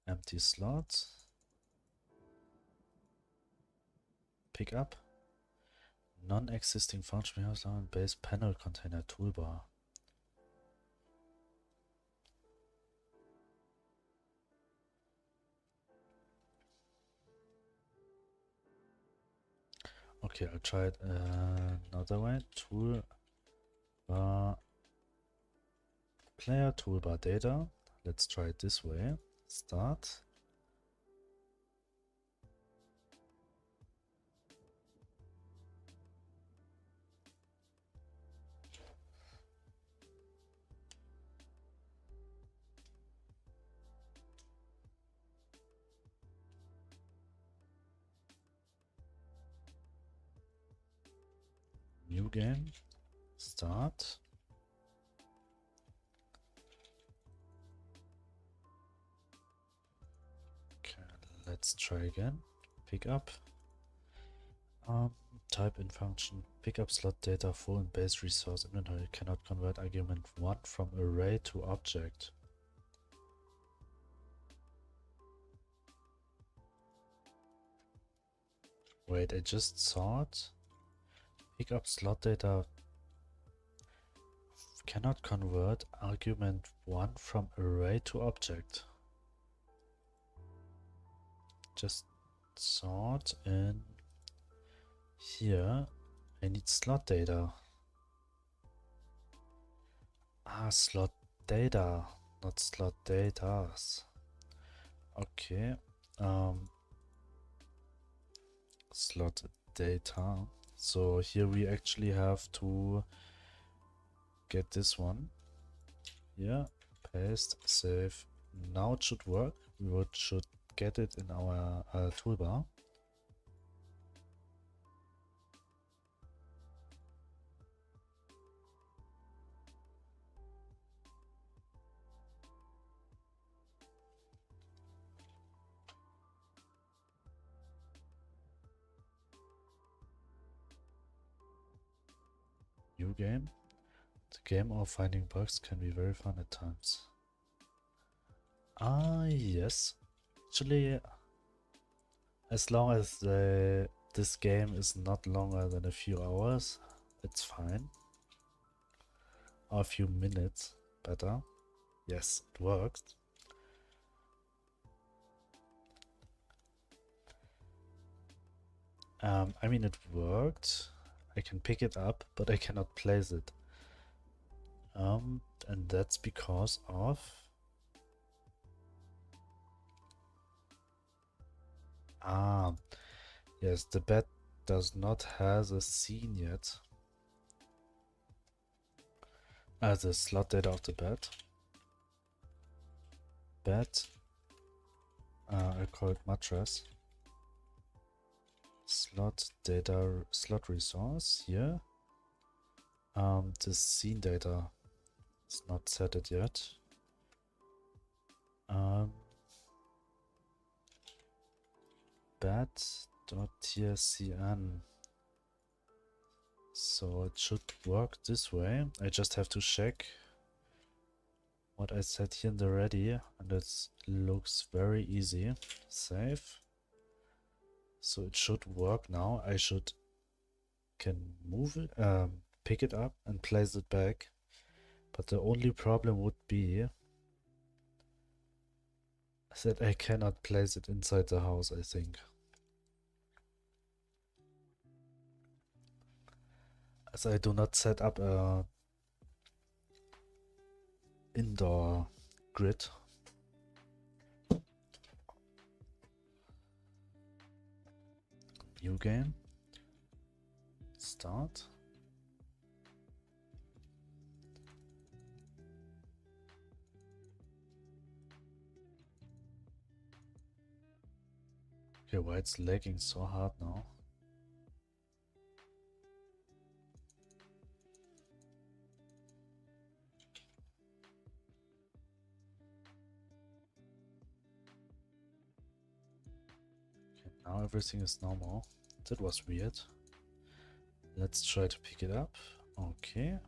empty slot, pick up, non-existing function base panel container toolbar. Okay, I'll try it another way. Toolbar, player toolbar data. Let's try it this way. Start. New game, start. Okay, let's try again. Pick up. Type in function pick up slot data full and base resource inventory cannot convert argument 1 from array to object. Wait, I just saw it. Pick up slot data cannot convert argument 1 from array to object. Just saw it in here. I need slot data. Ah, slot data, not slot datas. Okay. Slot data. So here we actually have to get this one. Yeah, paste, save. Now it should work. We should get it in our toolbar. New game. The game of finding bugs can be very fun at times. Ah, yes. Actually, as long as this game is not longer than a few hours, it's fine. a few minutes better. Yes, it worked. I mean, it worked. I can pick it up, but I cannot place it. And that's because of... yes, the bed does not have a scene yet. The slot data of the bed. Bed. I call it mattress. Slot data, slot resource here. The scene data is not set it yet. Bed.tscn. So it should work this way. I just have to check what I set here in the ready, and it looks very easy. Save. So it should work now. I can move it, pick it up and place it back. But the only problem would be that I cannot place it inside the house, I think. As I do not set up a indoor grid. New game. Start. Okay, why it's lagging so hard now? Okay, now everything is normal. That was weird. Let's try to pick it up. Okay.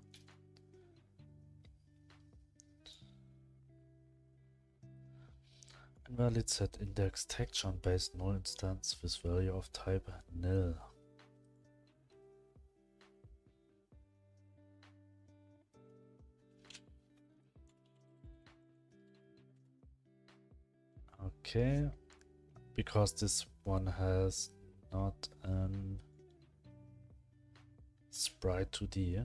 Invalid set index texture on base null instance with value of type nil. Okay, because this one has not an sprite 2D.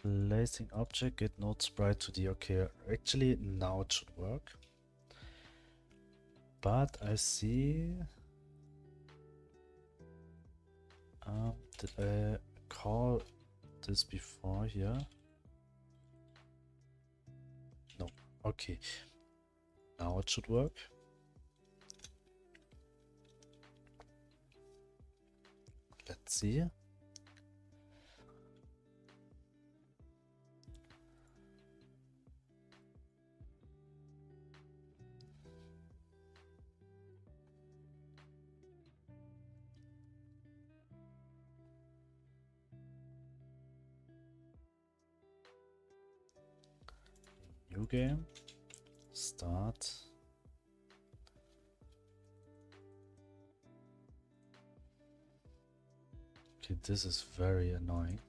Placing object, get node sprite 2D. Okay, actually now it should work. But I see... did I call this before here? No. Okay. Now it should work. Let's see. New game. Start. Okay, this is very annoying.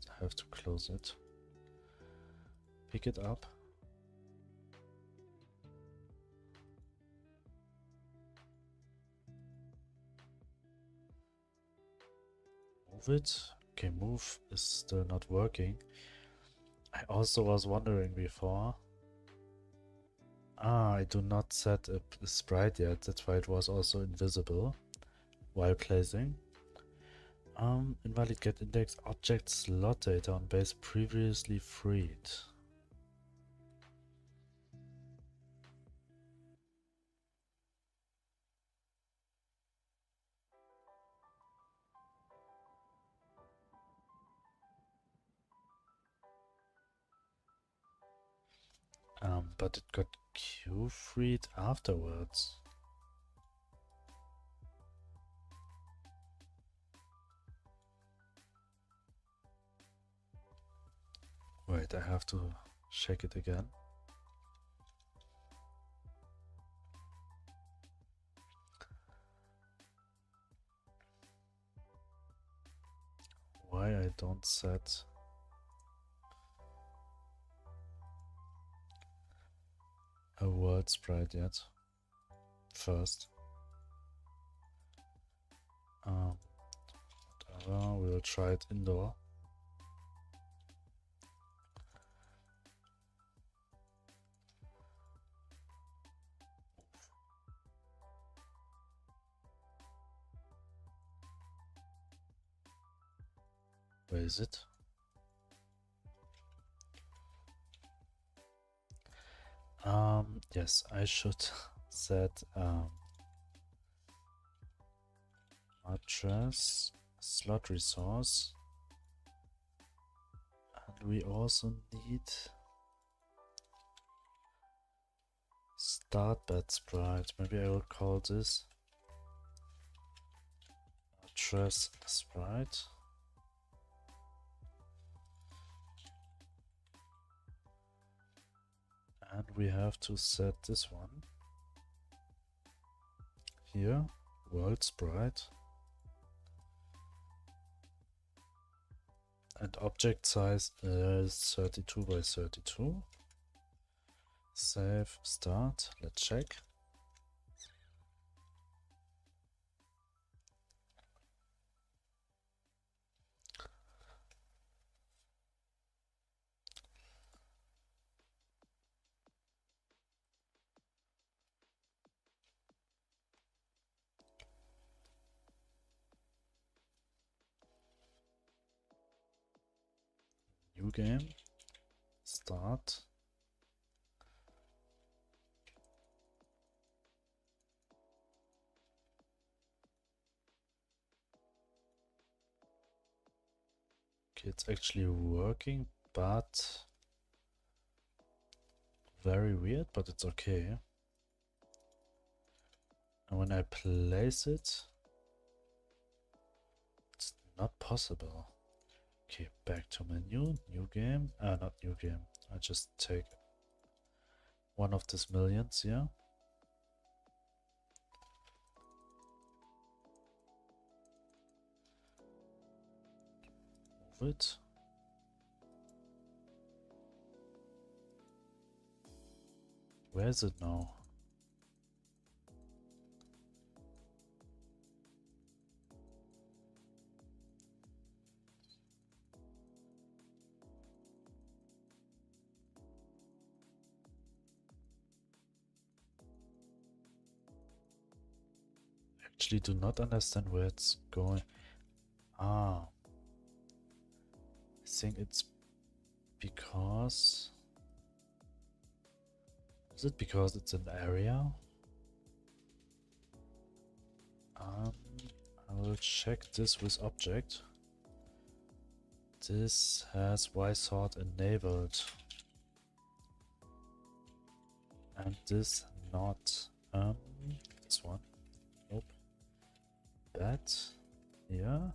I have to close it. Pick it up. Move it. Okay, move is still not working. I also was wondering before. I do not set a sprite yet. That's why it was also invisible while placing. Invalid get index object slot data on base previously freed. But it got queue freed afterwards. Wait, I have to check it again. don't set a world sprite yet. First. Whatever, we'll try it indoor. Where is it? Yes, I should set address, slot resource, and we also need start bed sprite. Maybe I will call this address sprite. And we have to set this one here, world sprite, and object size is 32 by 32. Save, start, let's check. New game, start. Okay, it's actually working, but very weird, but it's okay. And when I place it, it's not possible. Okay, back to menu, new game, not new game. I just take one of these millions here. Move it. Where is it now? Actually do not understand where it's going. I think it's because... Is it because it's an area? I will check this with object. This has Y-sort enabled. And this not. This one. Nope. That. Yeah.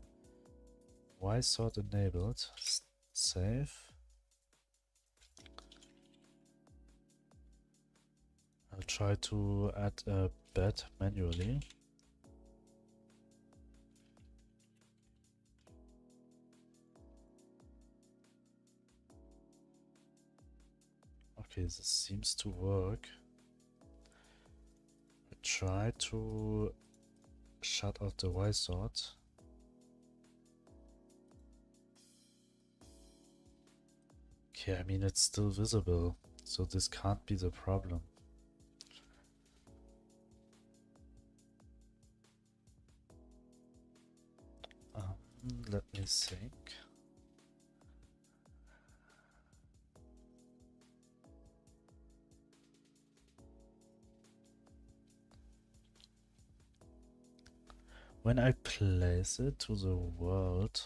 Y-sort enabled. Save. I'll try to add a bed manually. Okay, this seems to work. I try to shut off the Y-sort. Okay, I mean it's still visible, so this can't be the problem. Let me think. When I place it to the world,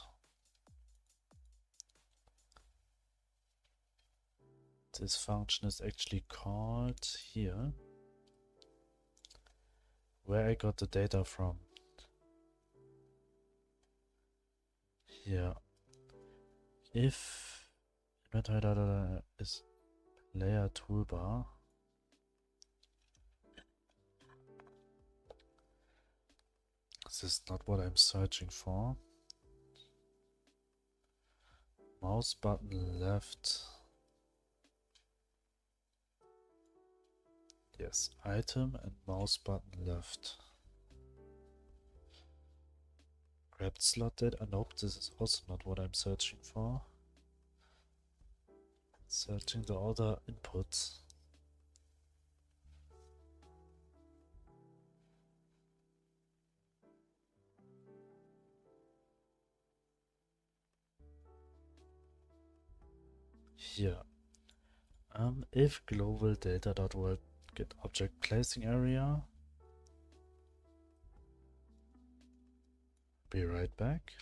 this function is actually called here, where I got the data from. Here. If inventory data is layer toolbar, this is not what I'm searching for. mouse button left. Yes, item and mouse button left. Grabbed slot data. Nope, this is also not what I'm searching for. Searching the other inputs. Here. If global data.world get object placing area. Be right back.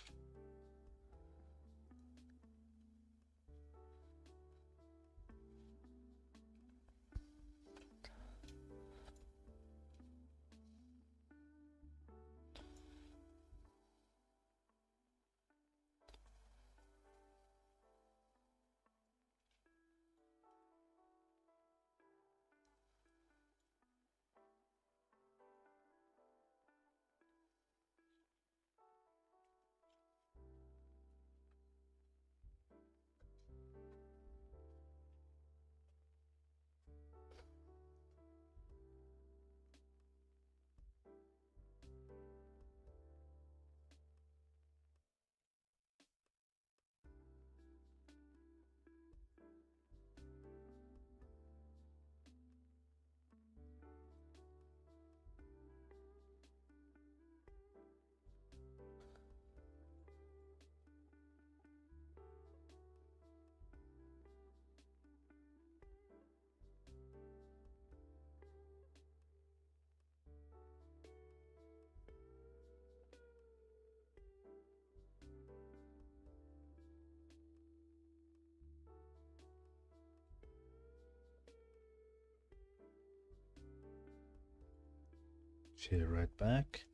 Okay, right back.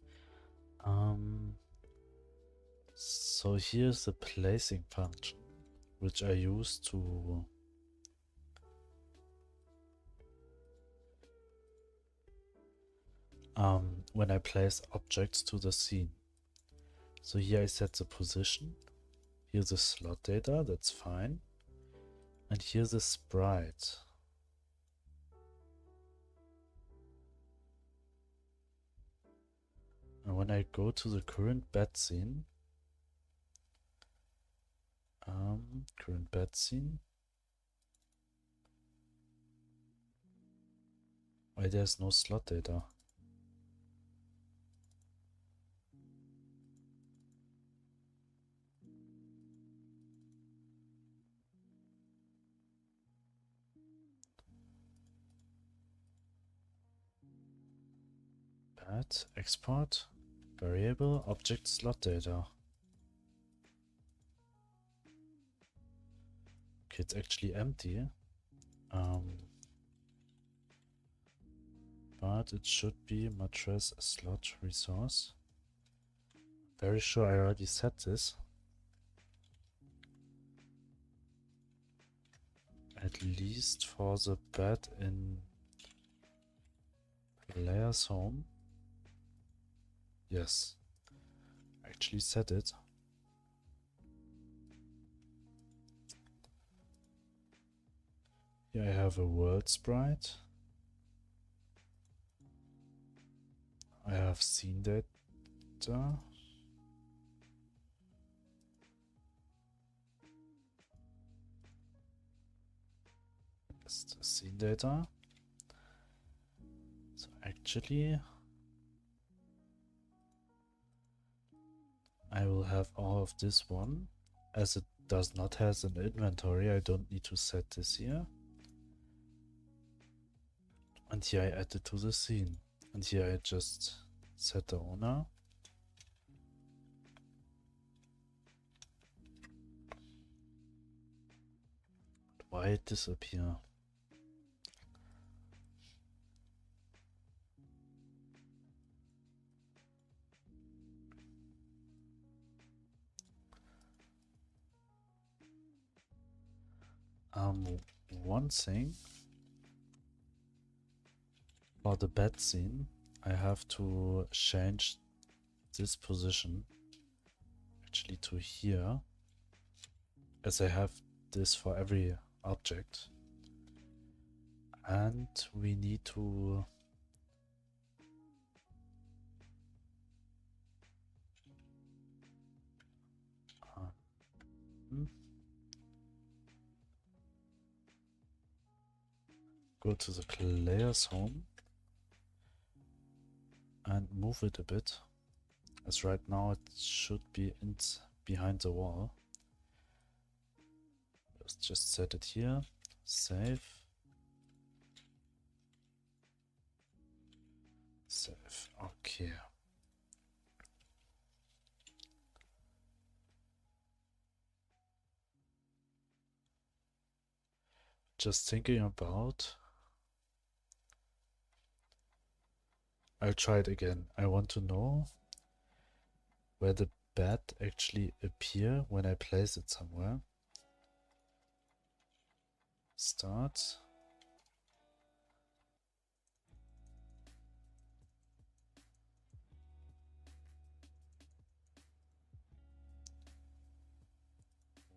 So here's the placing function, which I use to when I place objects to the scene. So here I set the position. Here's the slot data, that's fine. And here's the sprite. And when I go to the current bed scene, why there's no slot data? Bed, export, variable, object slot data. Okay, it's actually empty. But it should be mattress slot resource. Very sure I already set this. At least for the bed in player's home. Yes, I actually set it. Here I have a world sprite. I have scene data. Yes, the scene data. So actually, I will have all of this one. As it does not have an inventory, I don't need to set this here. And here I add it to the scene. And here I just set the owner. Why it disappear? One thing for the bed scene, I have to change this position actually to here. as I have this for every object. And we need to go to the player's home and move it a bit, as right now it should be behind the wall. Let's just set it here, save, save, okay. Just thinking about, I'll try it again. I want to know where the bat actually appear when I place it somewhere. Start.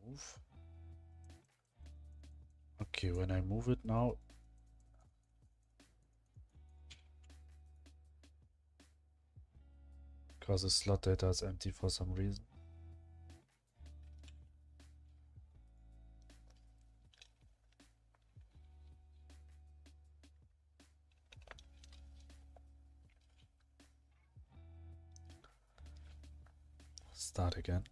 Move. Okay, when I move it now, because the slot data is empty for some reason. Start again.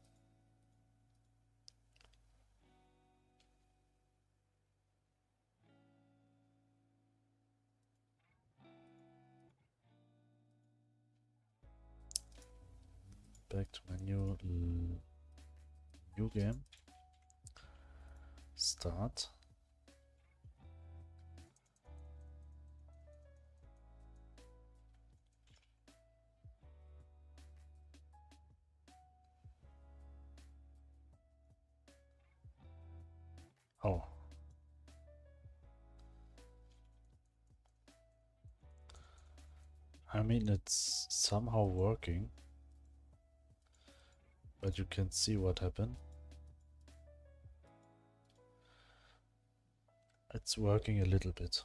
Back to menu, new game. Start. Oh. I mean, it's somehow working, but you can see what happened. It's working a little bit.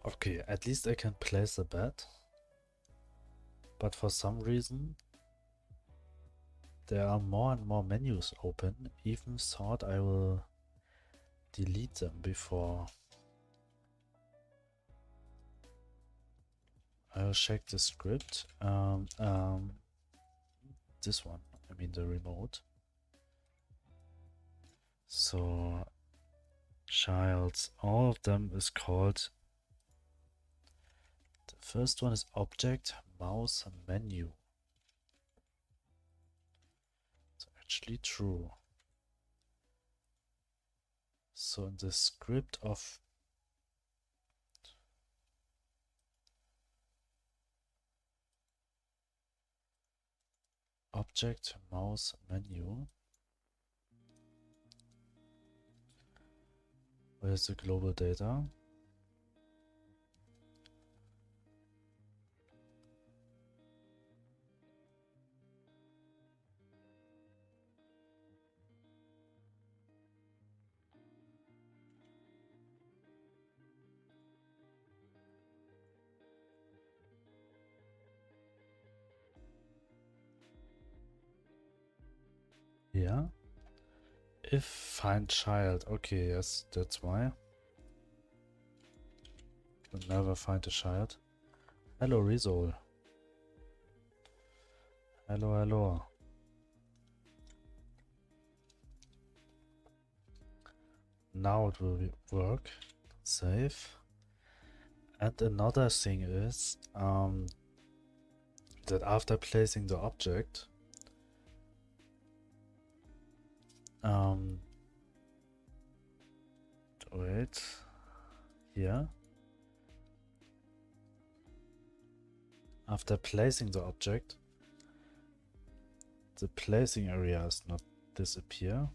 Okay, at least I can place a bet. But for some reason, there are more and more menus open. Even thought I will delete them before I will check the script. This one, I mean the remote. So, childs, all of them is called. The first one is object, mouse, menu. It's actually true. So in the script of object, mouse, menu, where's the global data? Yeah. If find child. Okay, yes, that's why. You'll never find a child. Hello, Rizol. Hello, hello. Now it will work. Save. And another thing is that after placing the object, wait, here. After placing the object, the placing area does not disappear.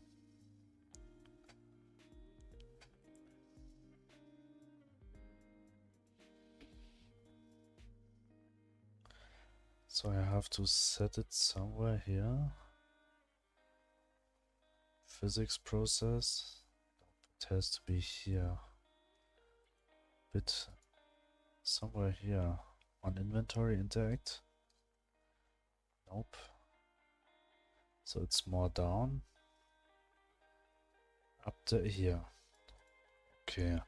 So I have to set it somewhere here. Physics process. It has to be here. Bit somewhere here. On inventory interact. Nope. So it's more down. Up to here. Okay.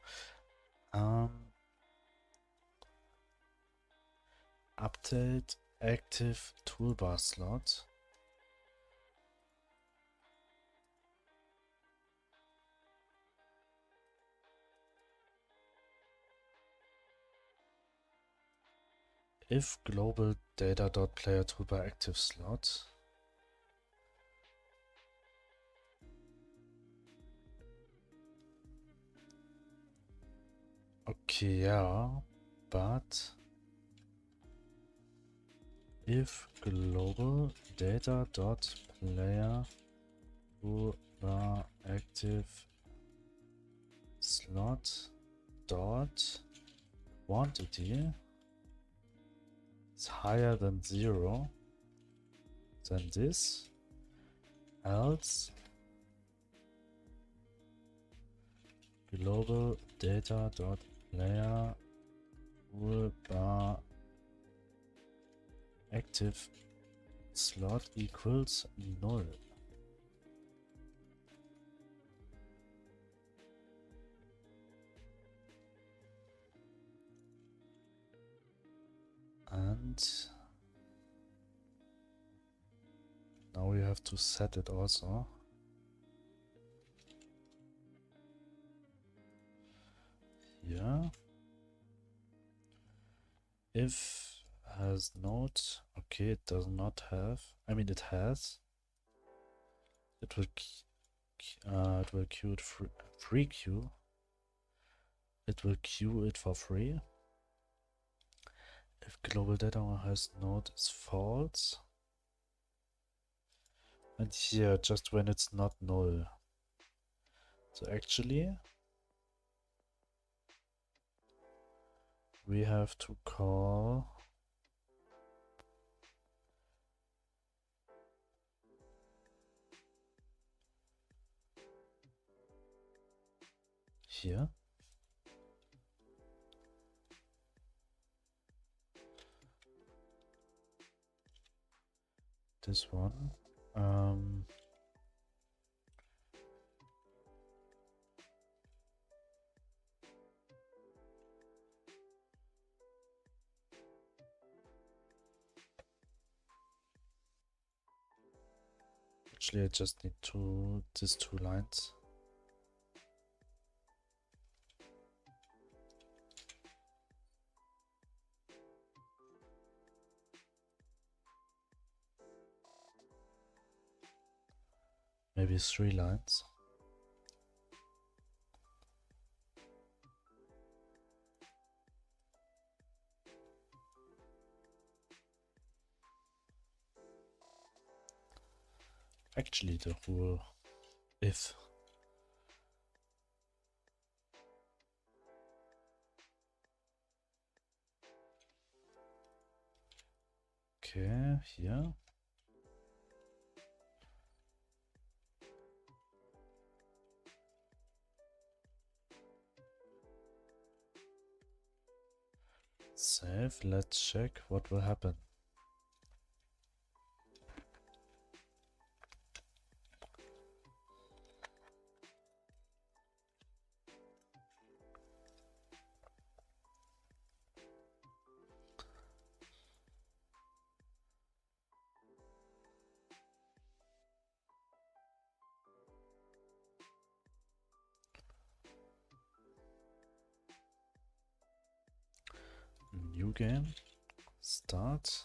Update active toolbar slot. If global data.player toolbar active slot. Okay, yeah, but if global data.player toolbar active slot dot quantity is higher than 0, then this, else global data.player toolbar active slot equals null. And now we have to set it also. Here. If has node, okay, it does not have. I mean, it has. It will queue it free queue. It will queue it for free. If global data has node is false. And here, just when it's not null. So actually, we have to call here. This one. Actually, I just need these two lines. Maybe 3 lines. Actually, the rule if okay, here. Save, let's check what will happen. New game, start.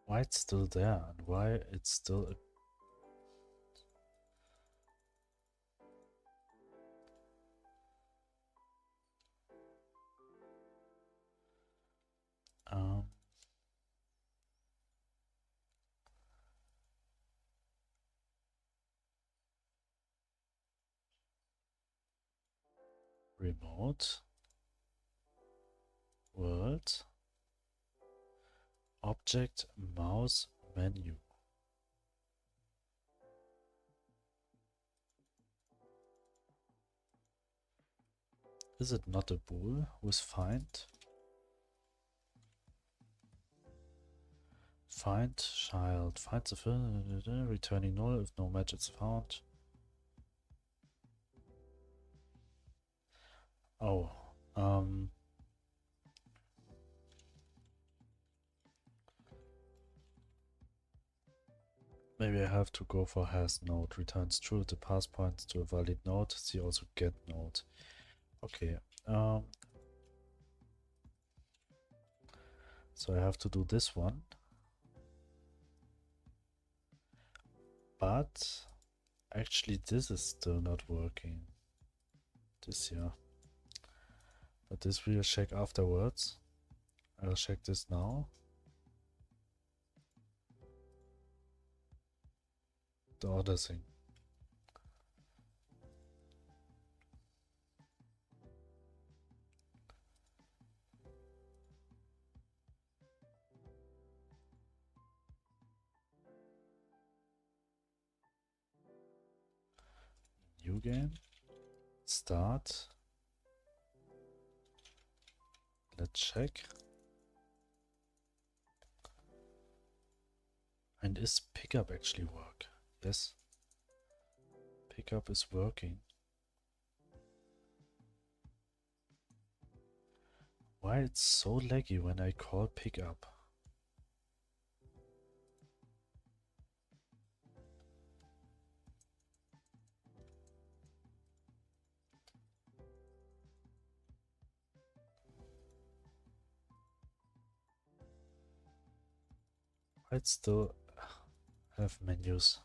Why it's still there and why it's still remote, world, object, mouse, menu. Is it not a bool with find? Find child, find the returning null if no match is found. Oh, maybe I have to go for has node. Returns true if the pass points to a valid node. See also get node. Okay. So I have to do this one. But actually this is still not working. This here. But this we'll check afterwards. I'll check this now. The other thing. New game. Start. Let's check. And is pickup actually work? Yes. Pickup is working. Why it's so laggy when I call pickup? Why it still have menus?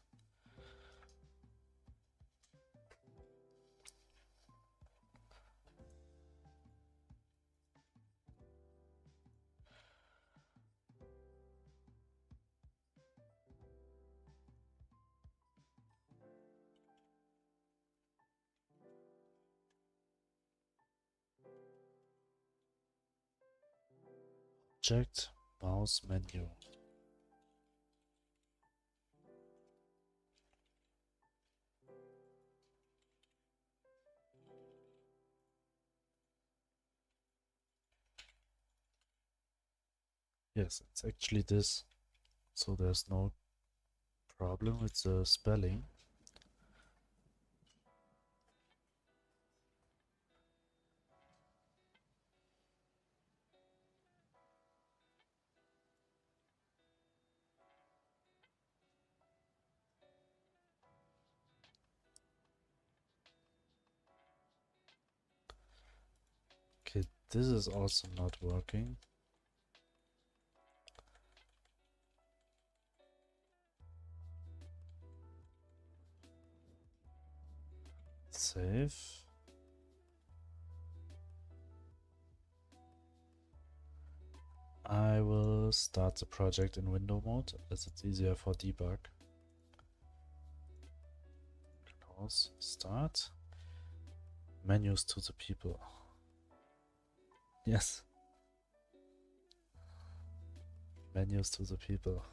Object, mouse, menu. Yes, it's actually this. So there's no problem with the spelling. Okay, this is also not working. Save. I will start the project in window mode as it's easier for debug. Close, start. Menus to the people. Yes. Menus to the people.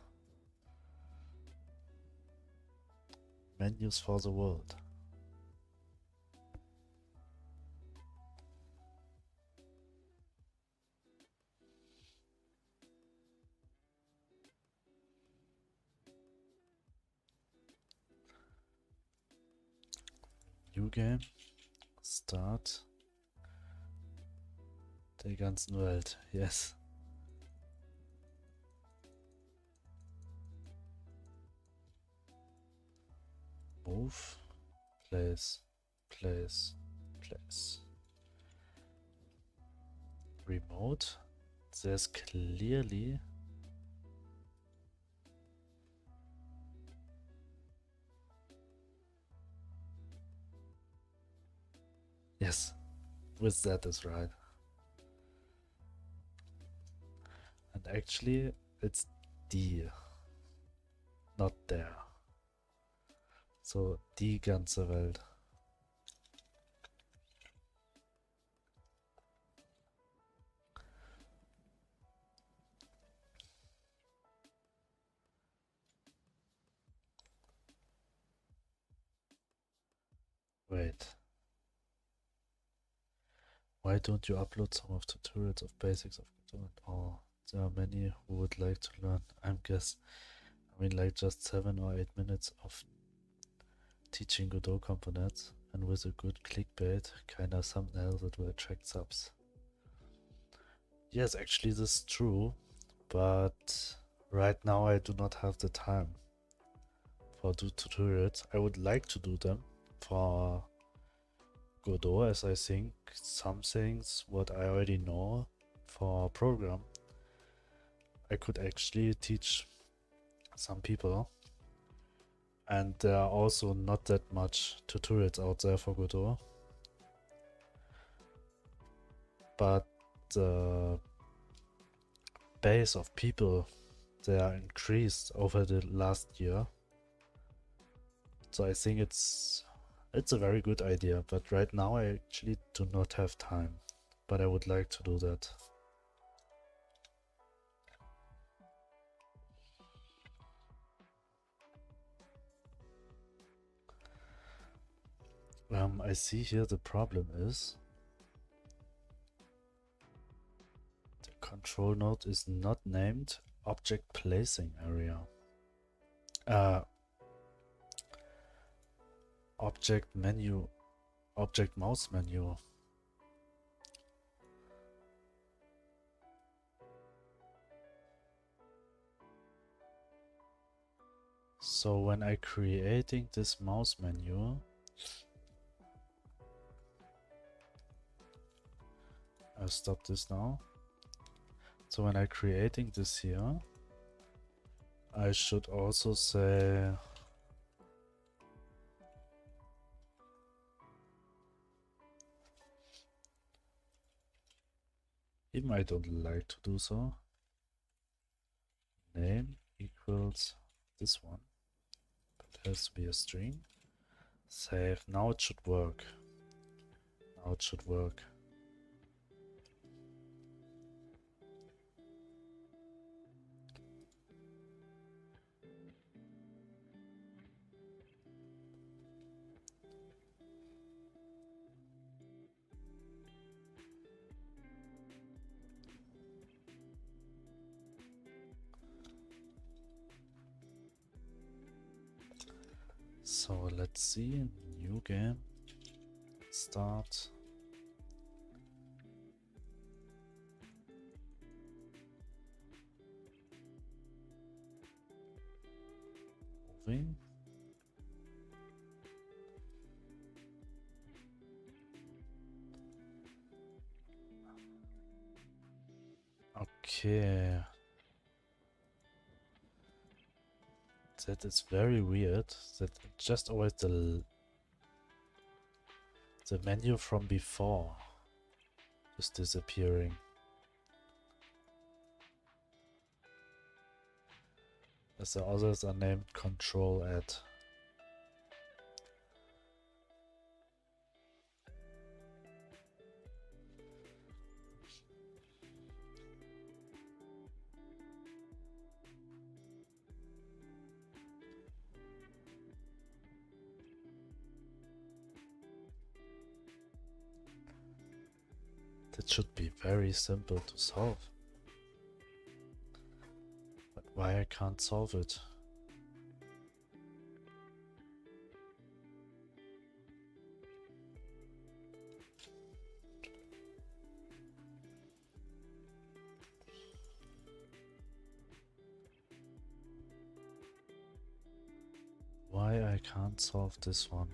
Menus for the world. New game. Start. Der ganzen Welt. Yes. Move. Place. Place. Place. Remote. There's clearly yes, with that is right. And actually it's die, not der. So die ganze Welt. Wait. Why don't you upload some of the tutorials of basics of Godot? Oh, there are many who would like to learn. I mean like just 7 or 8 minutes of teaching Godot components and with a good clickbait kinda thumbnail that will attract subs. Yes, actually this is true, but right now I do not have the time for tutorials. I would like to do them for Godot, as I think some things what I already know for program I could actually teach some people, and there are also not that much tutorials out there for Godot, but the base of people they are increased over the last year, so I think it's a very good idea, but right now I actually do not have time, but I would like to do that. I see here the problem is the control node is not named object placing area. Object menu, object mouse menu. So when I creating this mouse menu, I'll stop this now. So when I creating this here, I should also say even I don't like to do so. Name equals this one, but it has to be a string. Save. Now it should work. Now it should work. So let's see, new game, start. Moving. Okay. That is very weird, that just always the menu from before is disappearing. As the others are named control add. That should be very simple to solve. But why I can't solve it? Why I can't solve this one?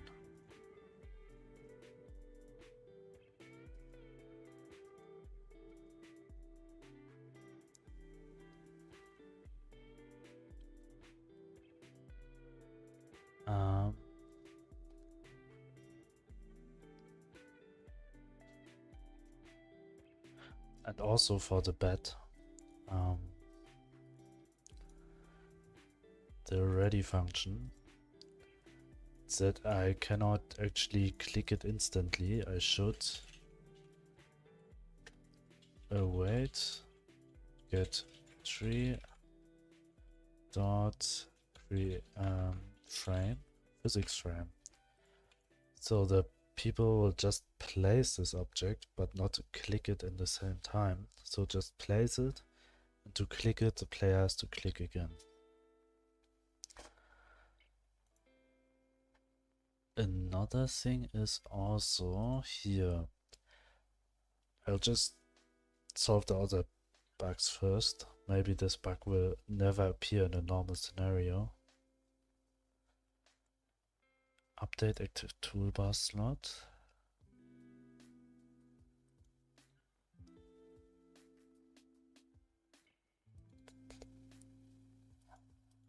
And also for the bet, the ready function, that I cannot actually click it instantly. I should await get tree dot frame physics frame. So the people will just place this object, but not click it in the same time. So just place it, and to click it, the player has to click again. Another thing is also here. I'll just solve the other bugs first. Maybe this bug will never appear in a normal scenario. Update active toolbar slot.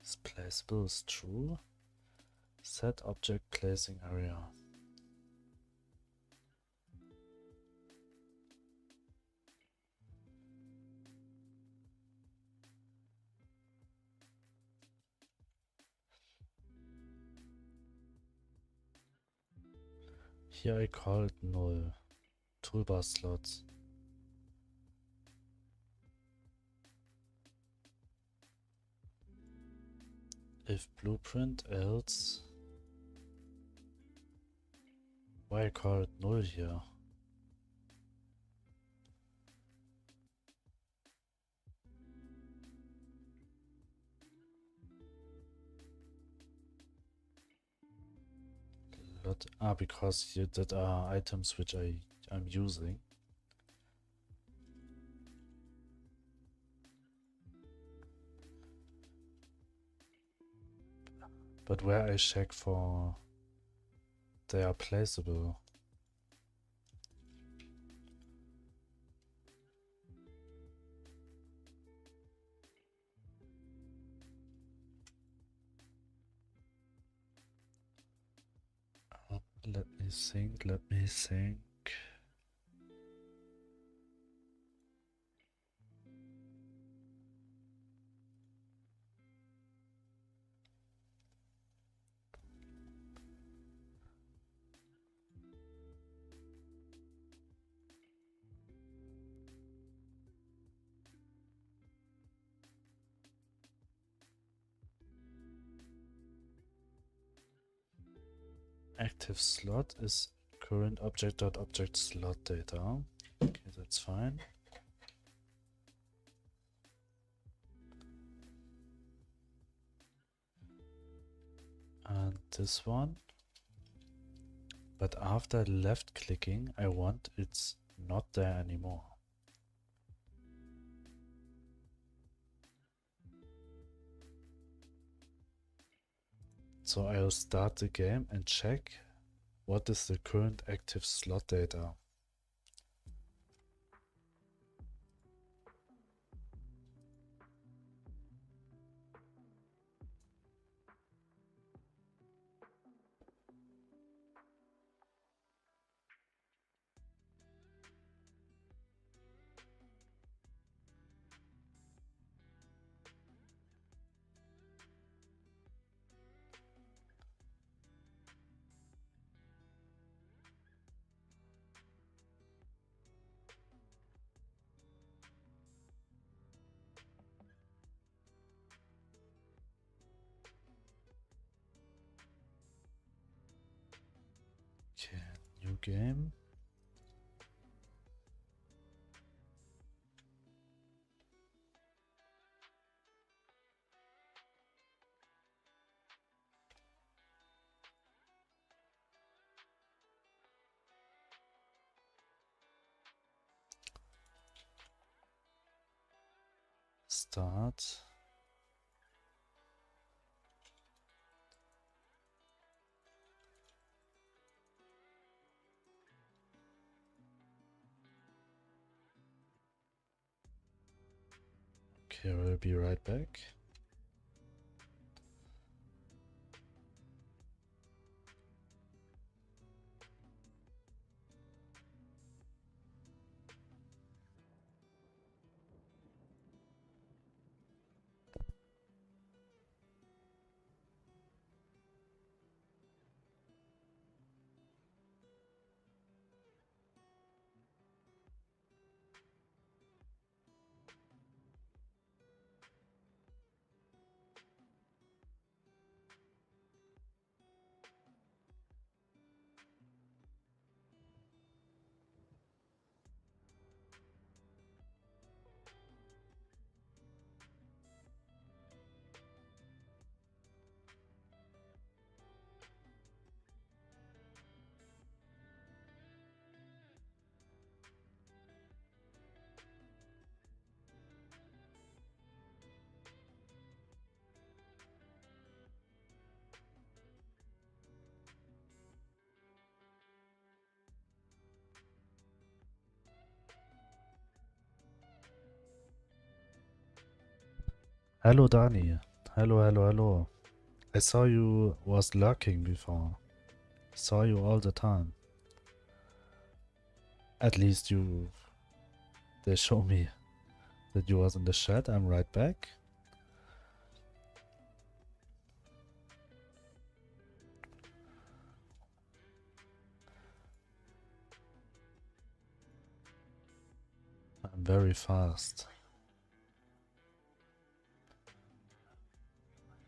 Is placeable is true. Set object placing area. Here I call it null. Toolbar slots. If blueprint, else. Why I call it null here? Because here that are items which I'm using. But where I check for they are placeable. Let me think. Active slot is current object.object slot data. Okay, that's fine. And this one. But after left clicking, I want it's not there anymore. So I'll start the game and check what is the current active slot data. Okay, new game. Start. Okay, I'll be right back. Hello, Dani. Hello, hello, hello. I saw you was lurking before. Saw you all the time. At least they show me that you was in the chat. I'm right back. I'm very fast.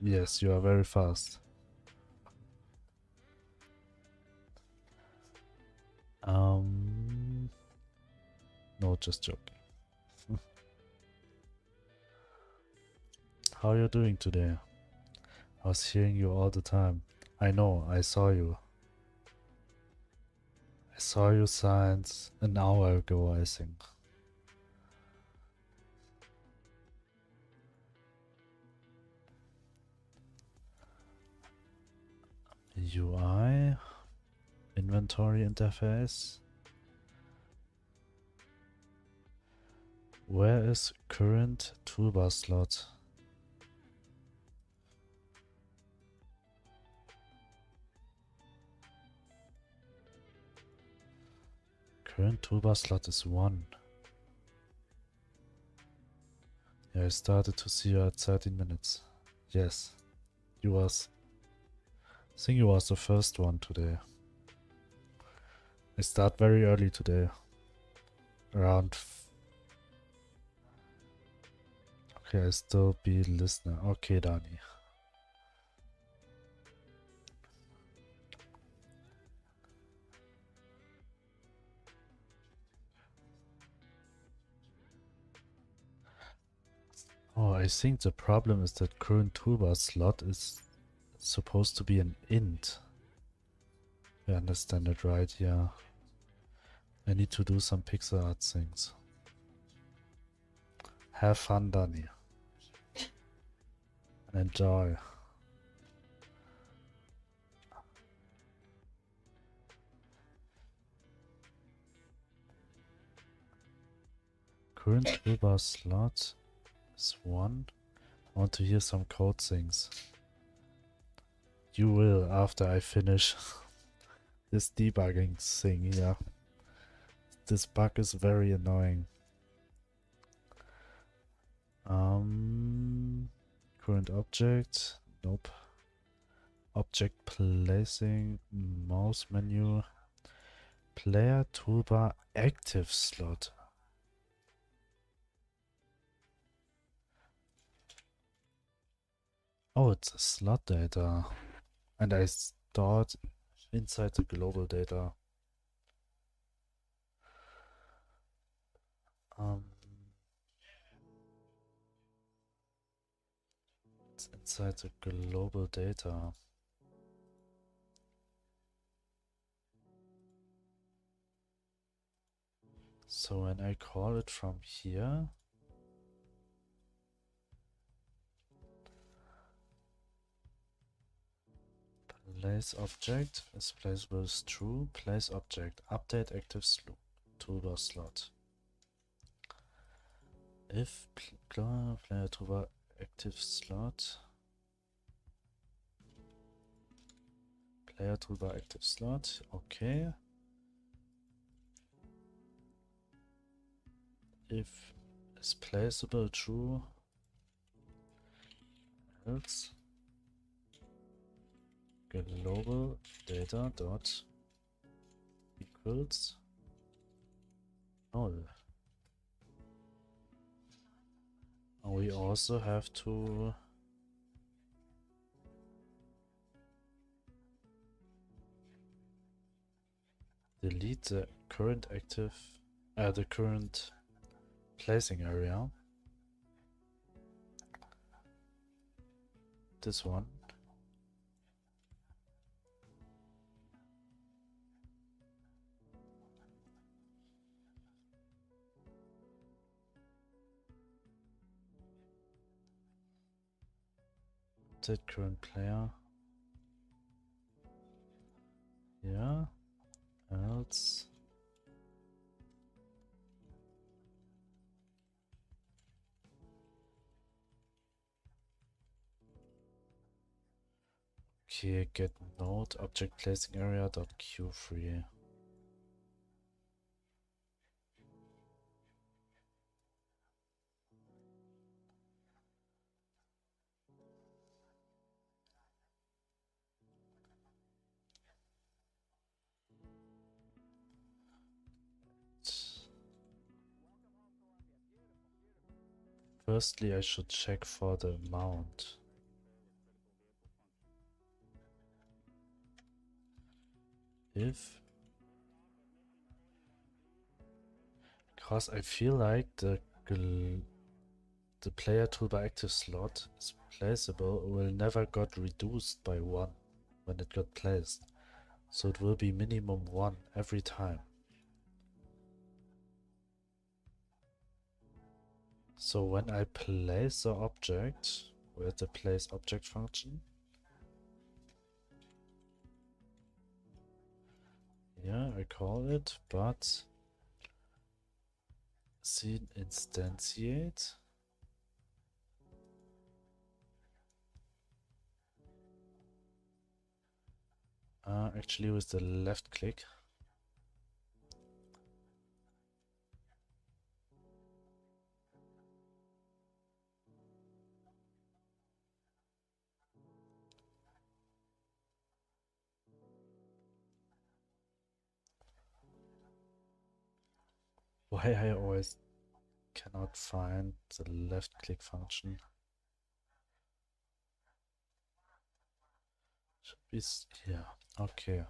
Yes, you are very fast. No, just joking. How are you doing today? I was hearing you all the time. I know, I saw you. I saw you signs an hour ago, I think. UI, inventory interface. Where is current toolbar slot? Current toolbar slot is 1. Yeah, I started to see you at 13 minutes. Yes, you was. I think you was the first one today. I start very early today. Around. Okay, I still be listener. Okay, Dani. Oh, I think the problem is that current toolbar slot is supposed to be an int. I understand it right, yeah. I need to do some pixel art things. Have fun, Dani. And enjoy. Current toolbar slot is 1. I want to hear some code things. You will after I finish this debugging thing, yeah. This bug is very annoying. Current object, nope. Object placing, mouse menu, player toolbar active slot. Oh, it's a slot data. And I stored inside the global data. It's inside the global data. So when I call it from here, place object is placeable as true, place object, update active toolbar slot. If player toolbar active slot, player toolbar active slot, okay. If is placeable true, else global data dot equals null. And we also have to delete the current active, the current placing area. This one. Set current player. Yeah. Else. Okay, get node object placing area dot q3. Firstly, I should check for the mount. If, because I feel like the player toolbar active slot is placeable will never got reduced by 1 when it got placed. So it will be minimum 1 every time. So when I place the object with the place object function, yeah, I call it, but scene instantiate. Actually with the left click. Why I always cannot find the left click function. Should be here. Okay.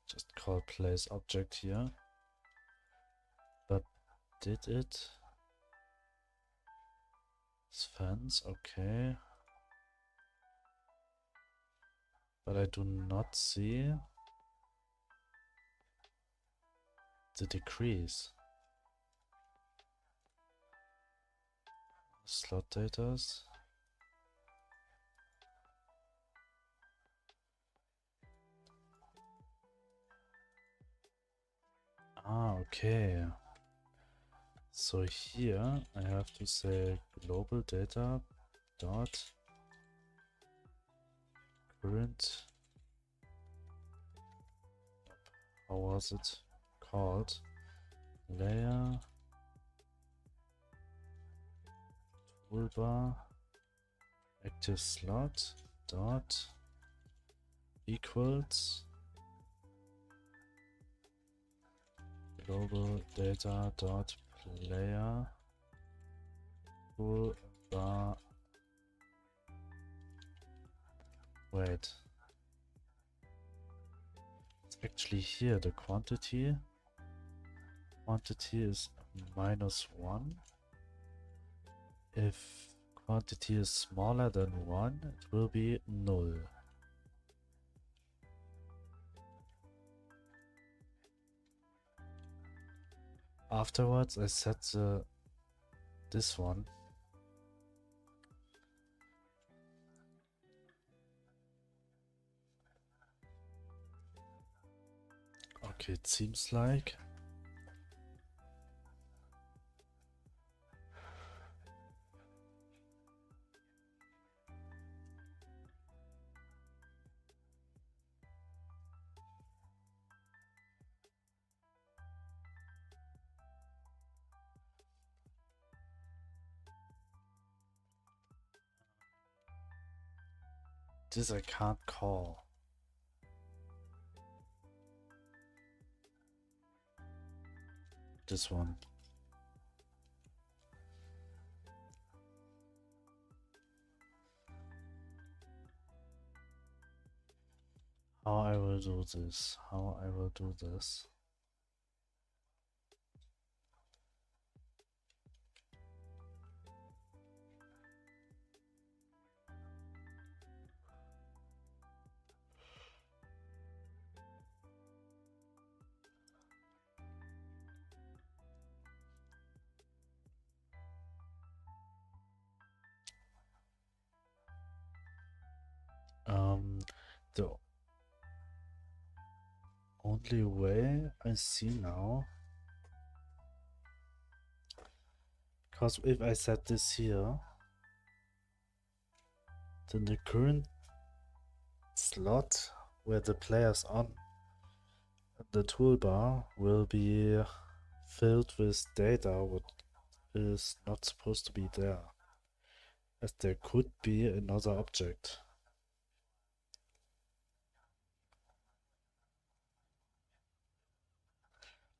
Just call place object here. But did it? Fence, okay. But I do not see the decrease. Slot datas. Okay. So here I have to say global data dot current. How was it called? Layer toolbar active slot dot equals global data dot player toolbar. Wait, it's actually here the quantity. Quantity is -1. If quantity is smaller than 1, it will be null. Afterwards, I set this one. Okay, it seems like. This I can't call. This one. How I will do this? How I will do this? The only way I see now, because if I set this here, then the current slot where the player's on the toolbar will be filled with data what is not supposed to be there, as there could be another object.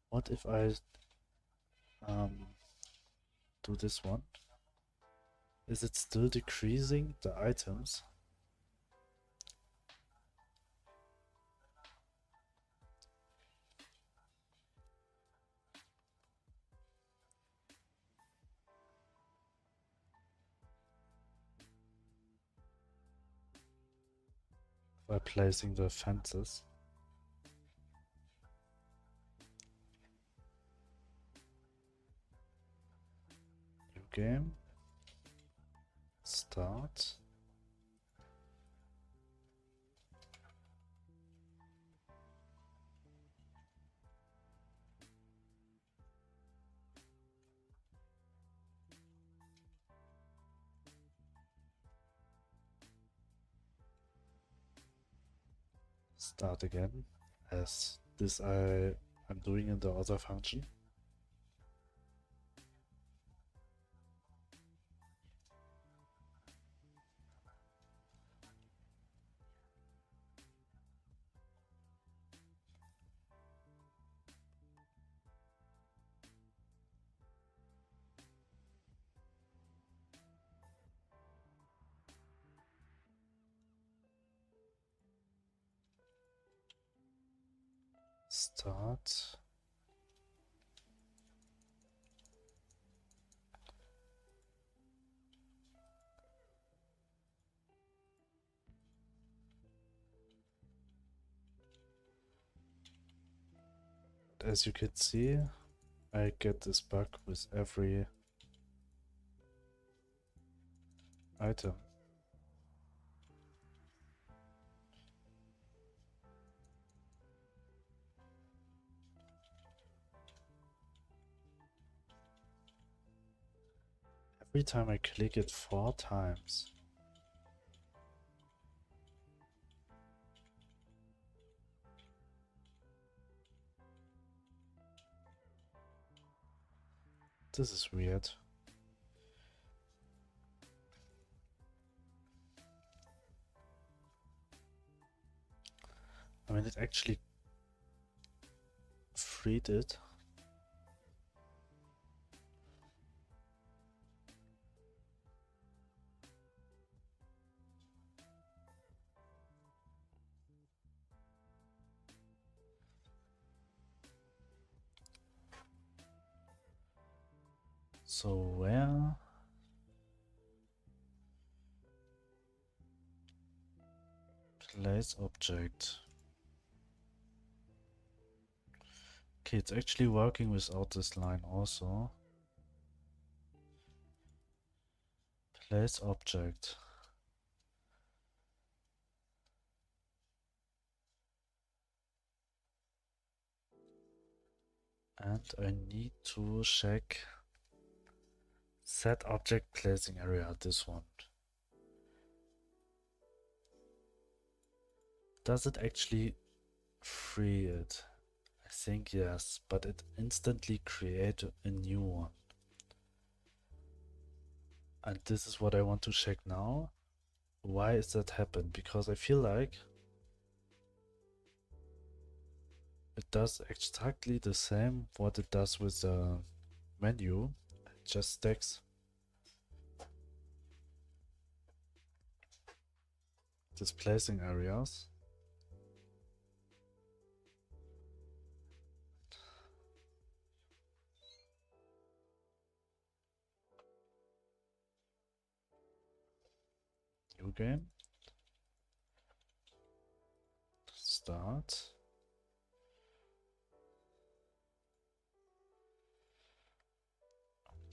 What if I do this one? Is it still decreasing the items? By placing the fences. New game. Start. Start again, as this I'm doing in the other function. Start. As you can see, I get this bug with every item. Every time I click it 4 times. This is weird. I mean, it actually freed it. So where? Place object. Okay, it's actually working without this line also. Place object. And I need to check set object placing area, this one. Does it actually free it? I think yes, but it instantly creates a new one. And this is what I want to check now. Why is that happen? Because I feel like it does exactly the same what it does with the menu. It just stacks these placing areas. New game. Start.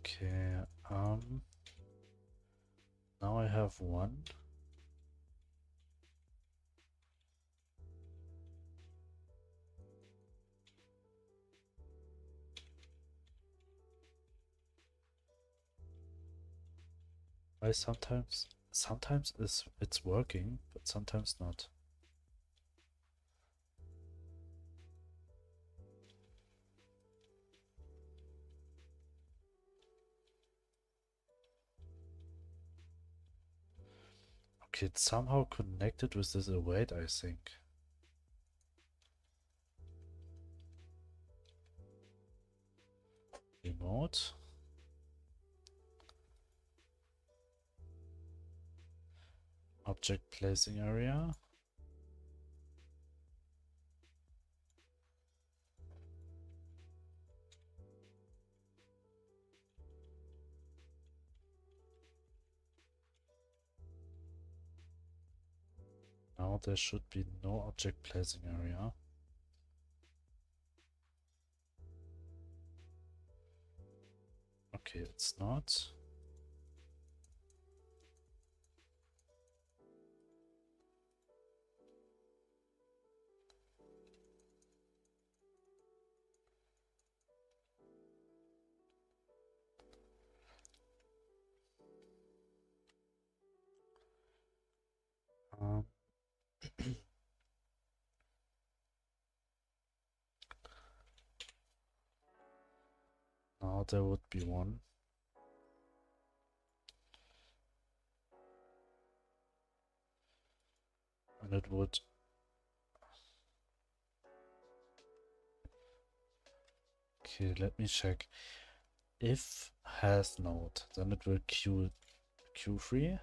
Okay, now I have one. I sometimes sometimes it's working, but sometimes not. Okay, it's somehow connected with this await, I think. Remote. Object placing area. Now there should be no object placing area. Okay, it's not. Um, now there would be one. And it would... Okay, let me check. If has node, then it will queue free.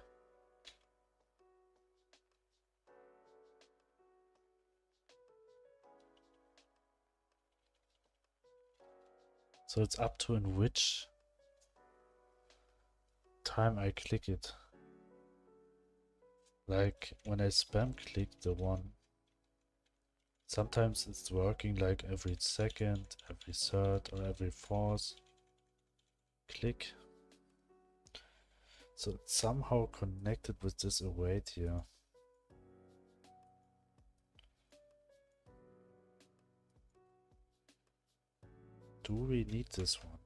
So it's up to in which time I click it. Like when I spam click the one, sometimes it's working like every second, every third, or every fourth click. So it's somehow connected with this await here. Do we need this one?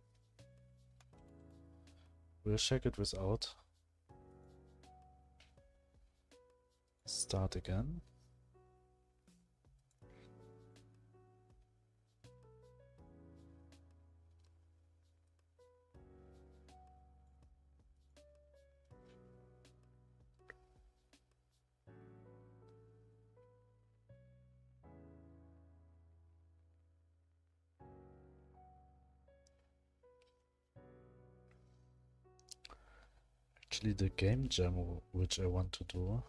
We'll check it without. Start again. Actually, the game jam which I want to do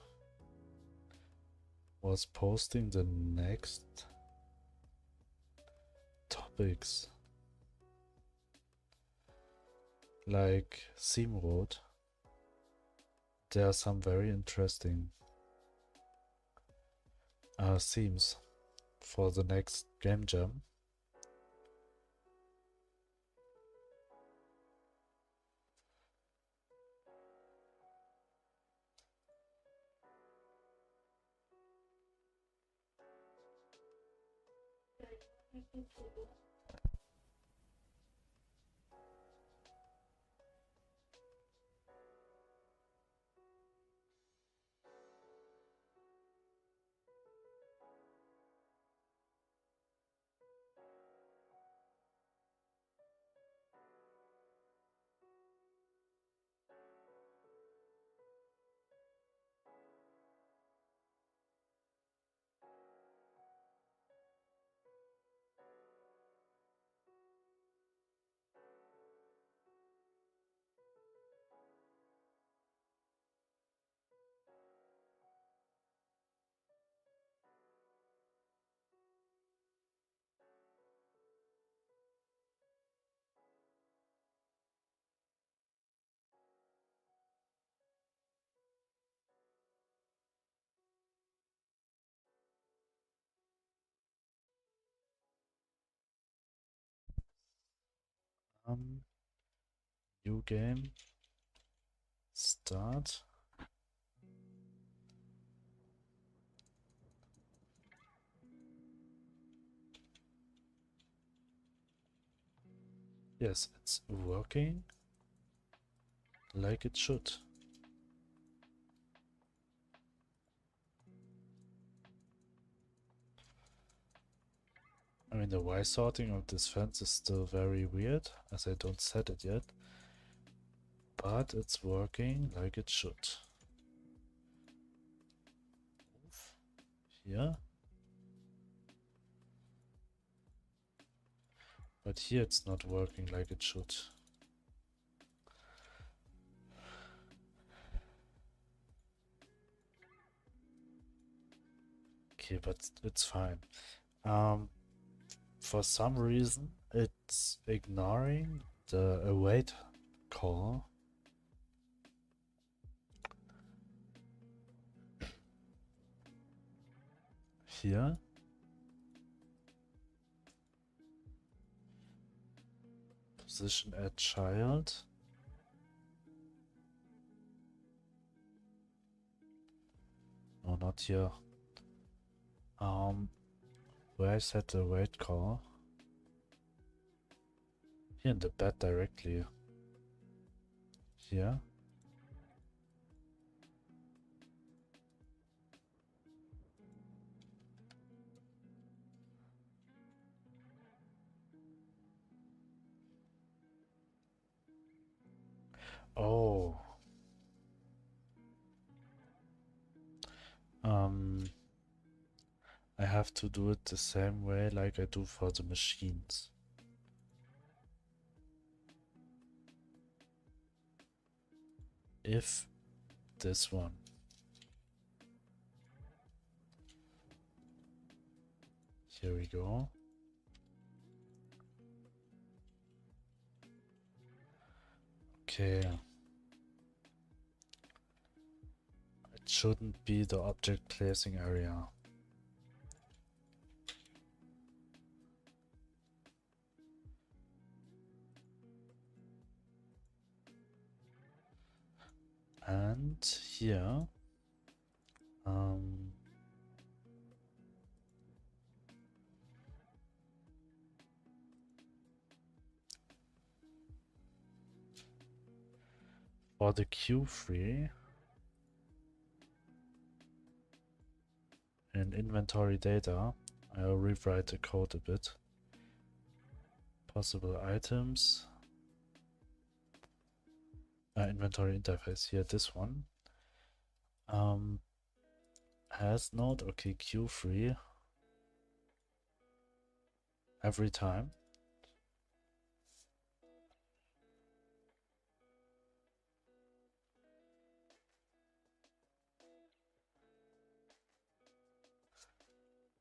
was posting the next topics, like theme road. There are some very interesting themes for the next game jam. New game, start. Yes, it's working like it should. I mean, the Y sorting of this fence is still very weird, as I don't set it yet. But it's working like it should. Move here. But here it's not working like it should. Okay, but it's fine. For some reason, it's ignoring the await call. Here. Position add child. No, not here. Where I set the await call? Here in the bed directly. Here. Oh. I have to do it the same way like I do for the machines. If this one. Here we go. Okay. It shouldn't be the object placing area. And here, for the Q3 in inventory data, I'll rewrite the code a bit. Possible items. Inventory interface here, this one. Has node, okay, Q3 every time.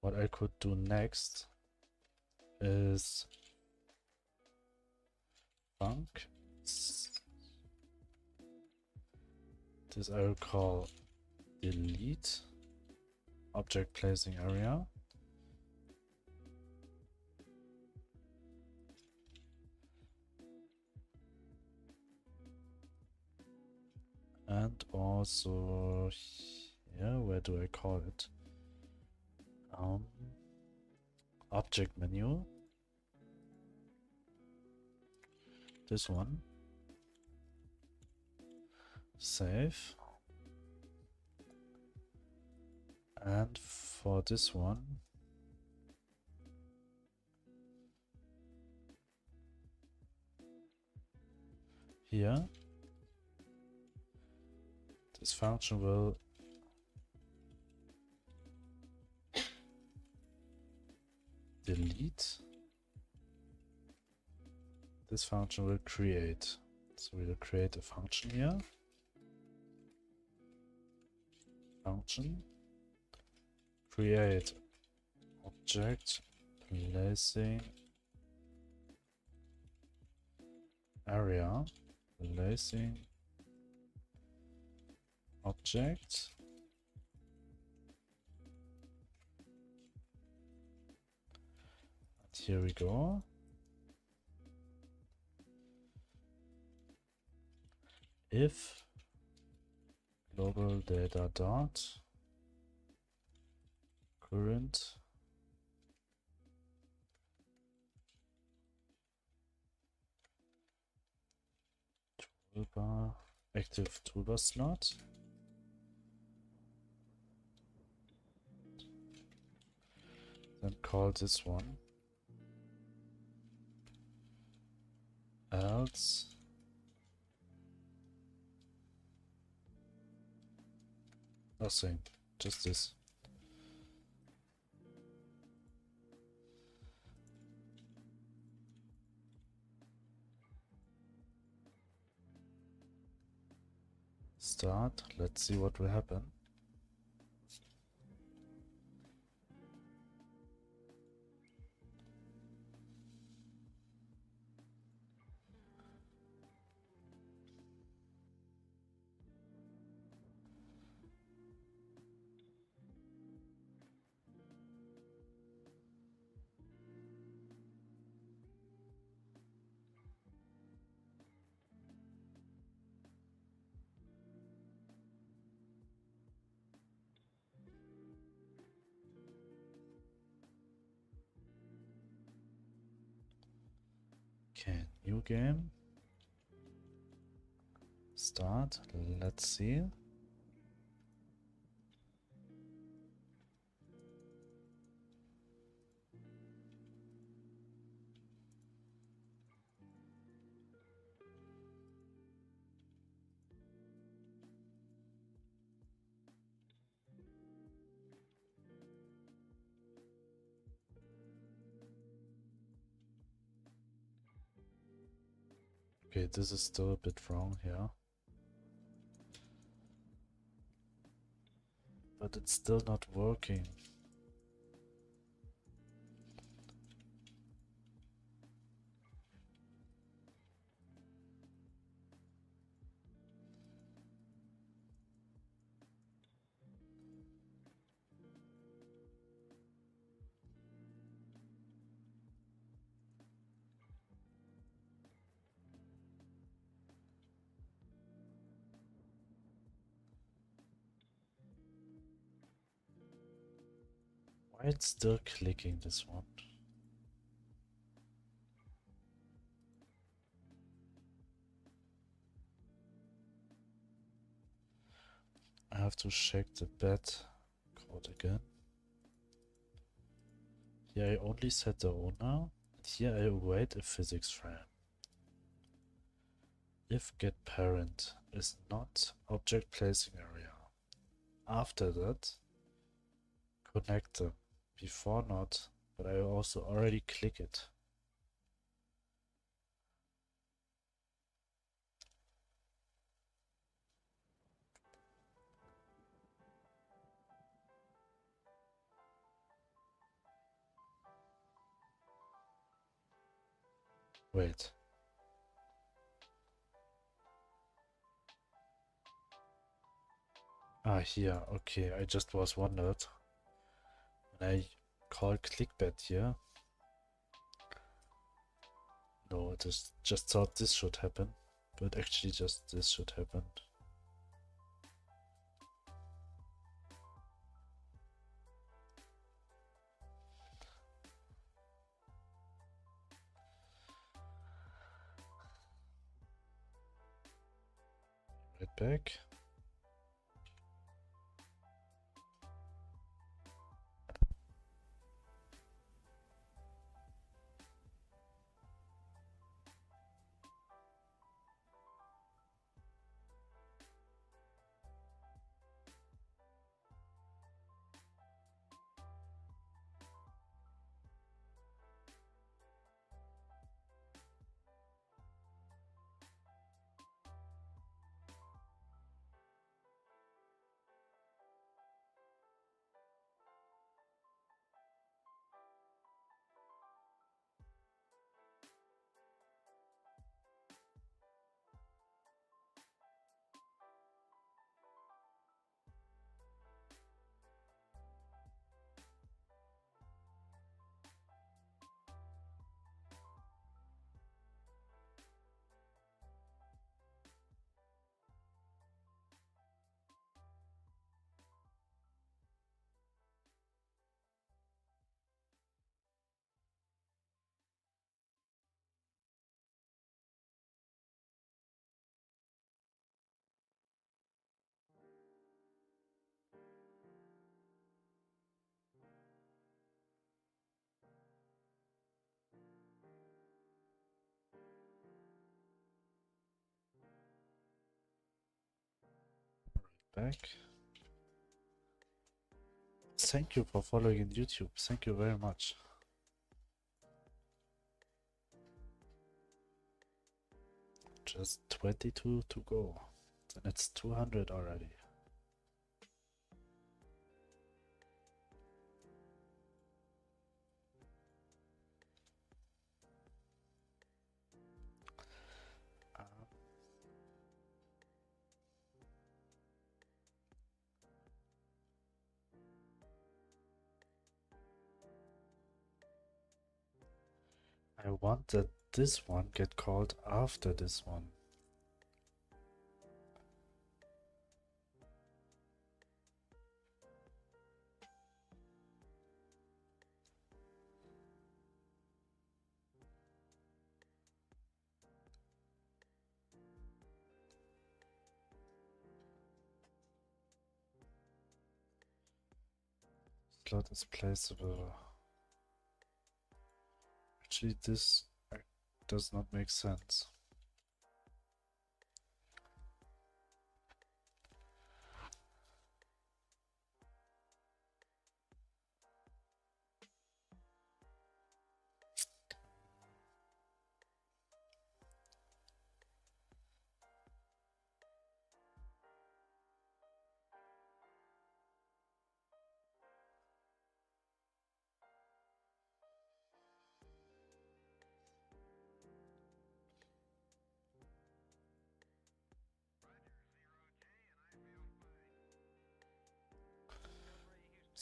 What I could do next is func. This I will call delete object placing area. And also here, where do I call it? Object menu. This one. Save. And for this one, here, this function will delete. This function will create. So we'll create a function here. Function create object placing area placing object and here we go. If global data dot current toolbar active toolbar slot, then call this one else. Nothing, just this. Start, let's see what will happen. Okay, new game. Start, let's see. Okay, this is still a bit wrong here. But it's still not working. Why it's still clicking this one? I have to check the bet code again. Here I only set the owner. Here I await a physics frame. If getParent is not object placing area. After that, connect them. Before not, but I also already click it. Wait. Ah, here. Okay, I just was wondered. When I call clickbait here. No, I just thought this should happen. But actually just this should happen. Right back. back. Thank you for following in YouTube. Thank you very much. Just 22 to go. Then it's 200 already. I want that this one get called after this one. Slot is placeable. Actually, this does not make sense.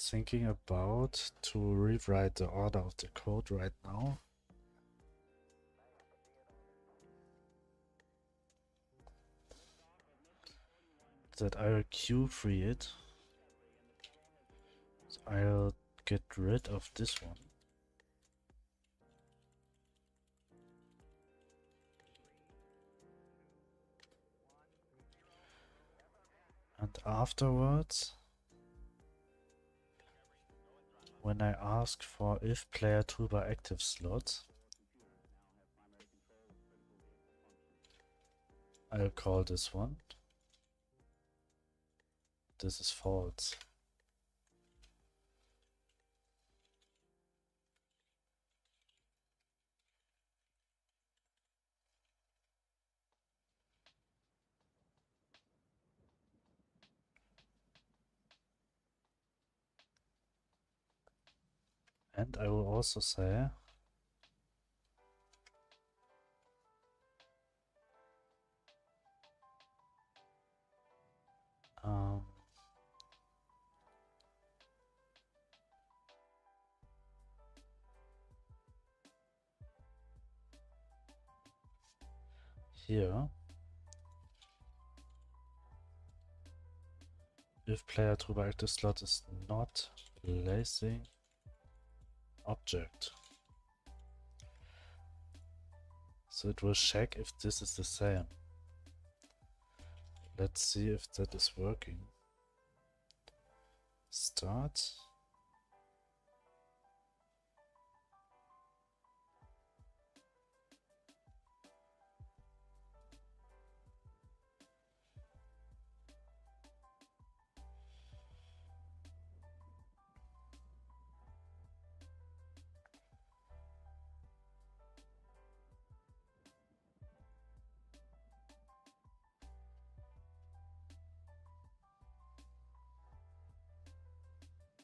Thinking about to rewrite the order of the code right now. That I'll queue free it. So I'll get rid of this one. And afterwards, when I ask for if player toolbar active slot, I'll call this one. This is false. And I will also say here, if player toolbar active slot is not placing object. So it will check if this is the same. Let's see if that is working. Start.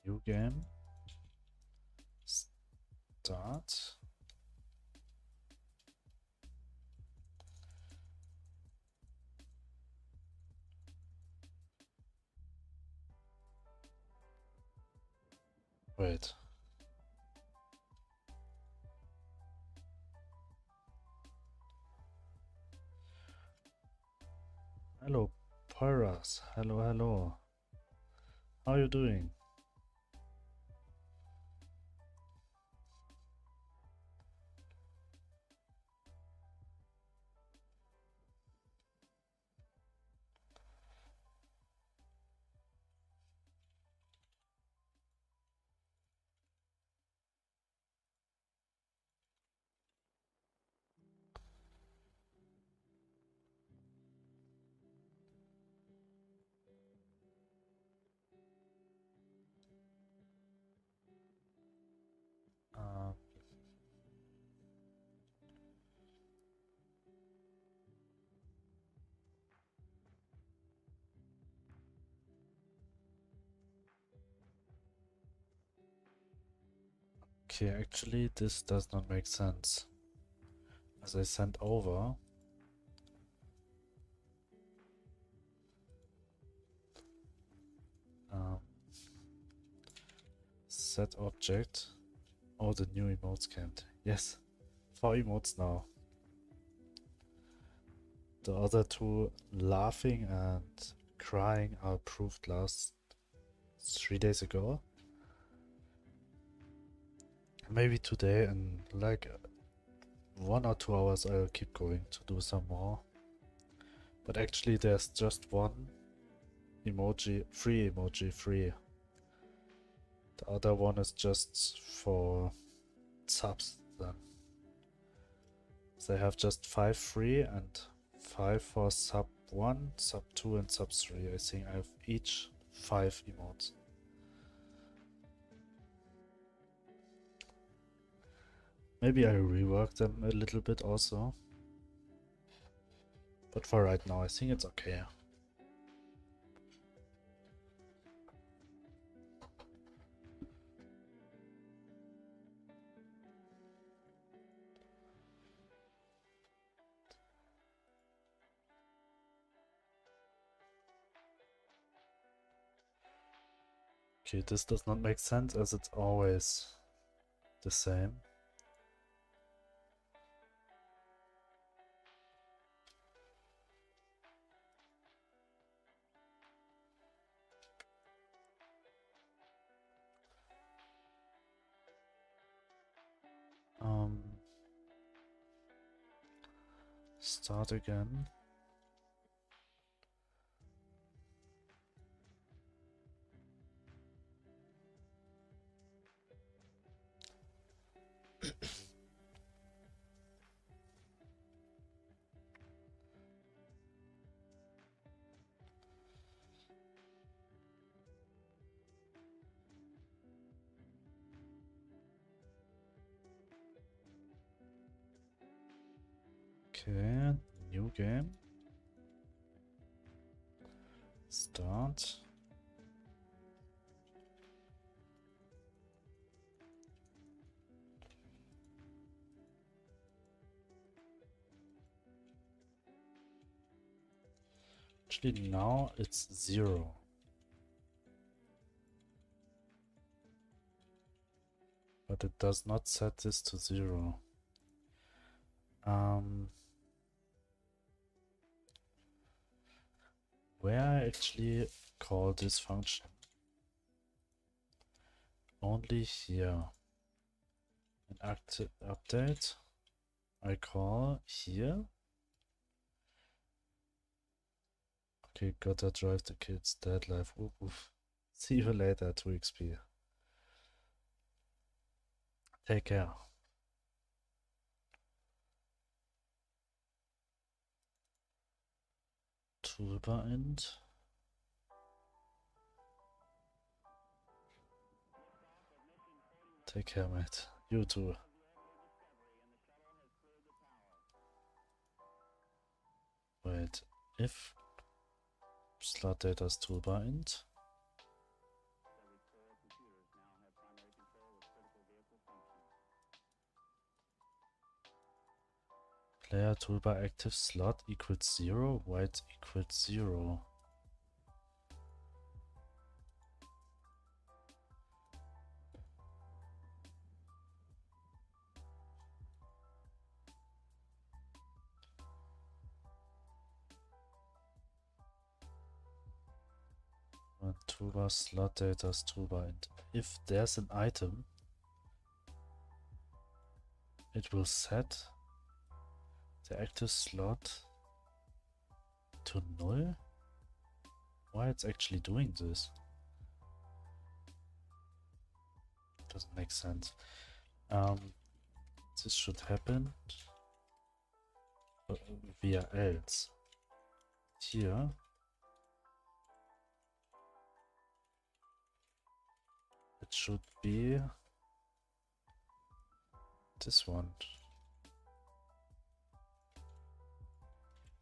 New game. Start. Wait. Hello, Pyras. Hello, hello. How are you doing? Okay, actually this does not make sense. As I sent over set object. Oh, the new emotes can't. Yes, 4 emotes now. The other two laughing and crying are approved last 3 days ago. Maybe today in like 1 or 2 hours I'll keep going to do some more. But actually there's just one emoji, free. The other one is just for subs then. So I have just 5 free and 5 for sub 1, sub 2 and sub 3. I think I have each 5 emotes. Maybe I rework them a little bit also. But for right now I think it's okay. Okay, this does not make sense as it's always the same. Start again. Okay, new game. Start. Actually now it's 0. But it does not set this to 0. Where I actually call this function? Only here. In update, I call here. Okay, gotta drive the kids, dead life. Oof, oof. See you later, 2xp. Take care. Toolbar int. Take care, mate. You too. Wait, if slot data's toolbar int. Player toolbar active slot equals 0, white equals 0. And toolbar slot data's toolbar int. If there's an item, it will set the active slot to null. Why it's actually doing this? Doesn't make sense. This should happen via else. Here it should be this one.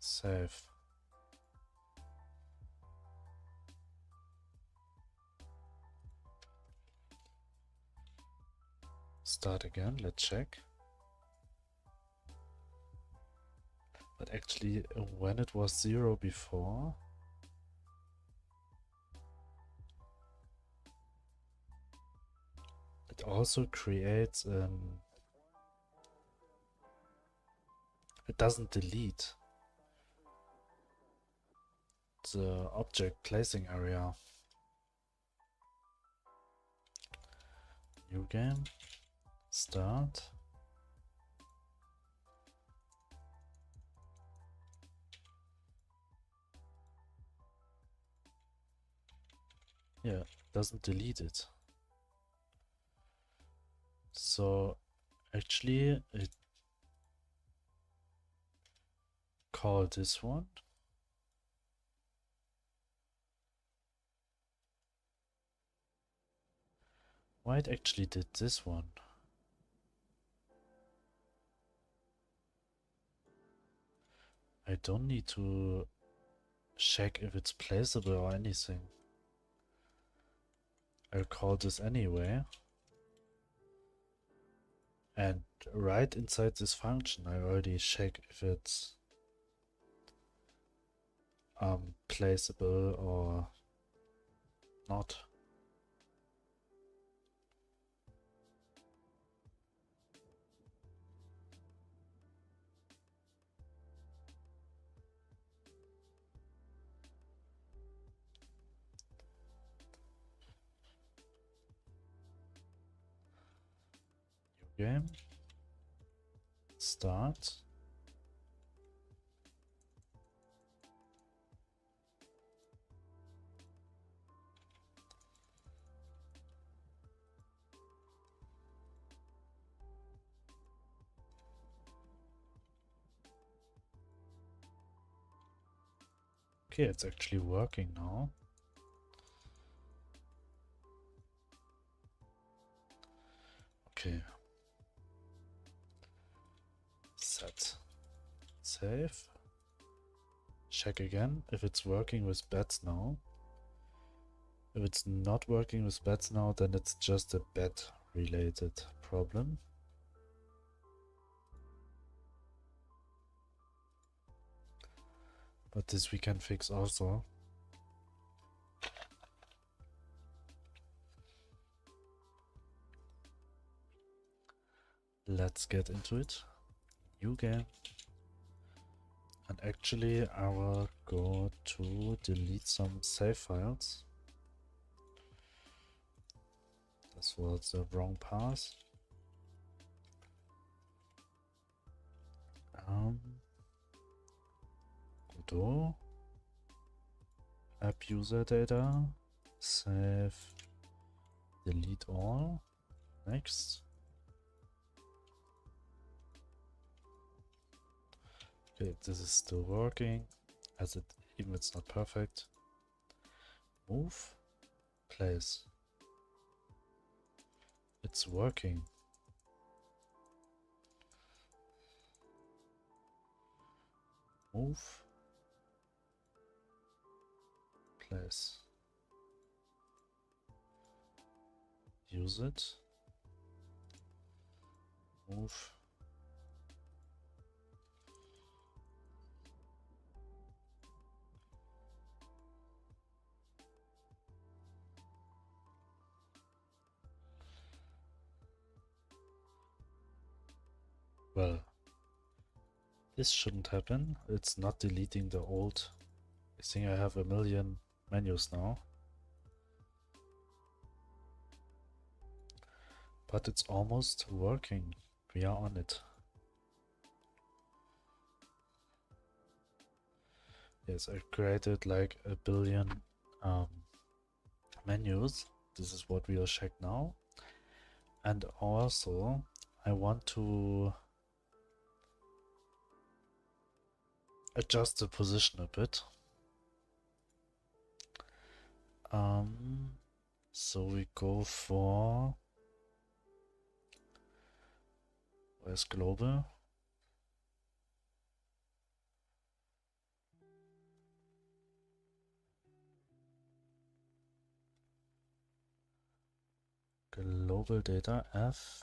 Save. Start again, let's check. But actually, when it was 0 before, it also creates an... It doesn't delete the object placing area. New game, start. Yeah, doesn't delete it. So actually it called this one. Why it actually did this one? I don't need to check if it's placeable or anything. I'll call this anyway. And right inside this function I already check if it's placeable or not. New game, start. Okay, it's actually working now. Okay. Set. Save. Check again if it's working with bets now. If it's not working with bets now, then it's just a bet related problem. But this we can fix also. Let's get into it. New game. And actually I will go to delete some save files. This was the wrong path. Godot. App user data. Save. Delete all. Next. Okay, this is still working, as it even it's not perfect. Move, place. It's working. Move, place. Use it. Move. Well, this shouldn't happen. It's not deleting the old. I think I have a million menus now. But it's almost working. We are on it. Yes, I created like a billion menus. This is what we'll check now. And also, I want to adjust the position a bit. So we go for, where's global? Global data F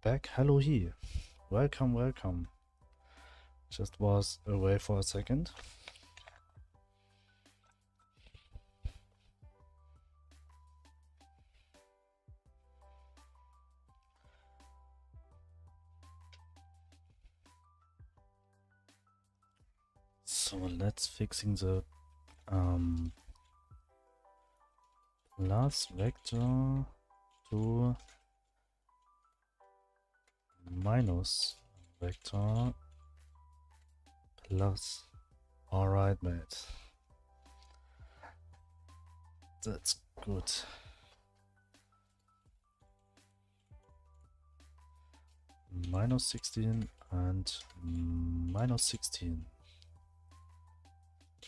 back. Hello here. Welcome, welcome. Just was away for a second. So let's fixing the plus vector to minus vector plus. Alright, mate. That's good. Minus 16 and minus 16.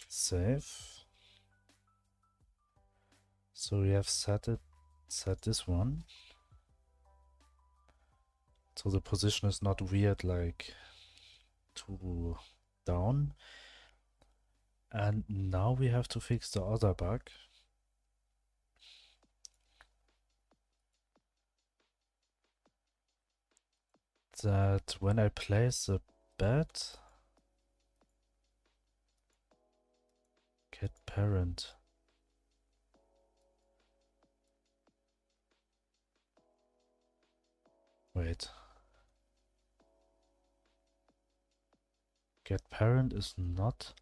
Save. So we have set this one. So the position is not weird, like too down. And now we have to fix the other bug. That when I place the bed, get parent. Wait. Get parent is not.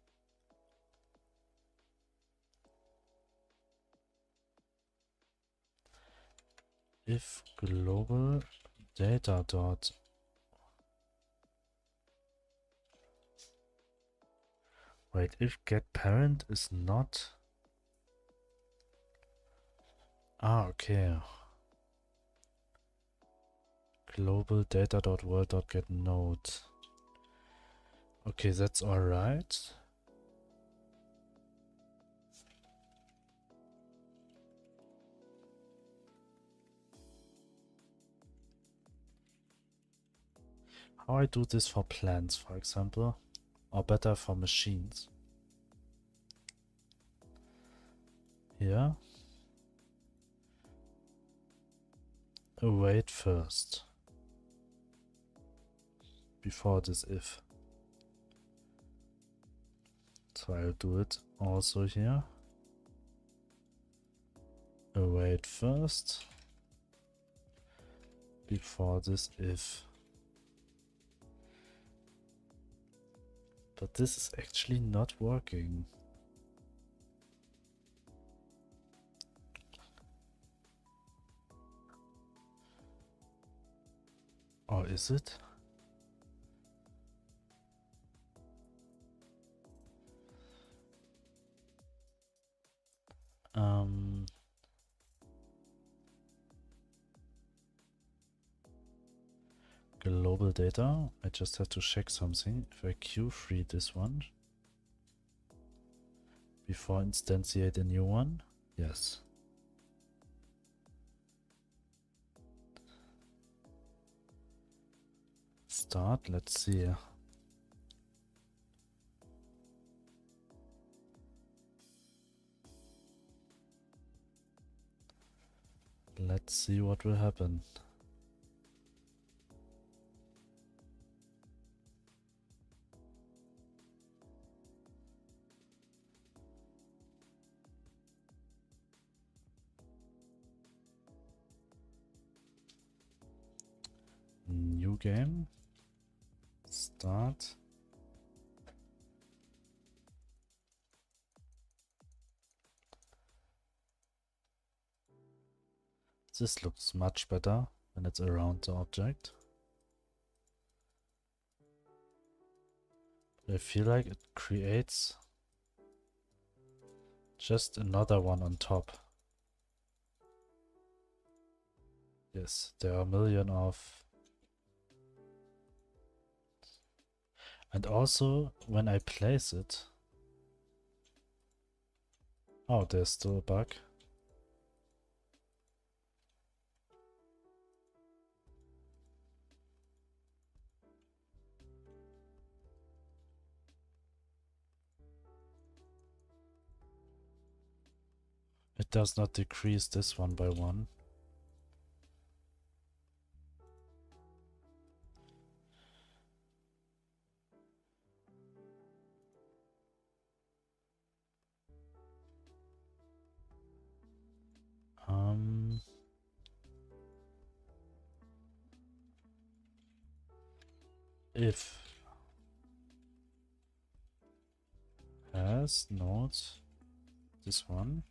If global data dot. Wait, if get parent is not. Ah, okay. Global data dot world dot get node. Okay, that's alright. How I do this for plants, for example, or better for machines. Here. Await first. Before this if. So I'll do it also here. Await first. Before this if. But this is actually not working. Or is it? Global data. I just have to check something. If I queue-free this one before instantiate a new one, yes. Start. Let's see. Let's see what will happen. New game. Start. This looks much better when it's around the object. But I feel like it creates just another one on top. Yes, there are a million of. And also, when I place it... Oh, there's still a bug. It does not decrease this one by one. if has node this one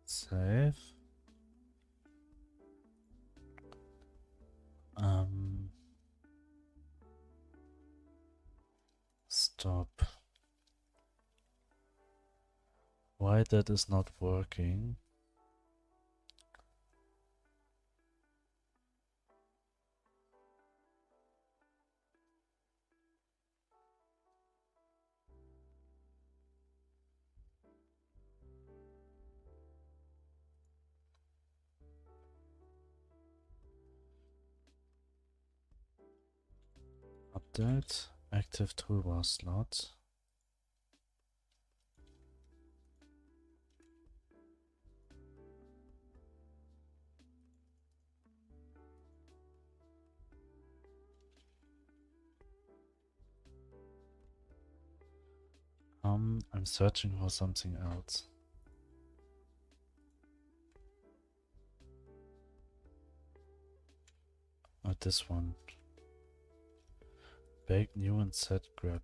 save stop. Why that is not working? Update active toolbar slot. I'm searching for something else. This one. Bake new and set grab.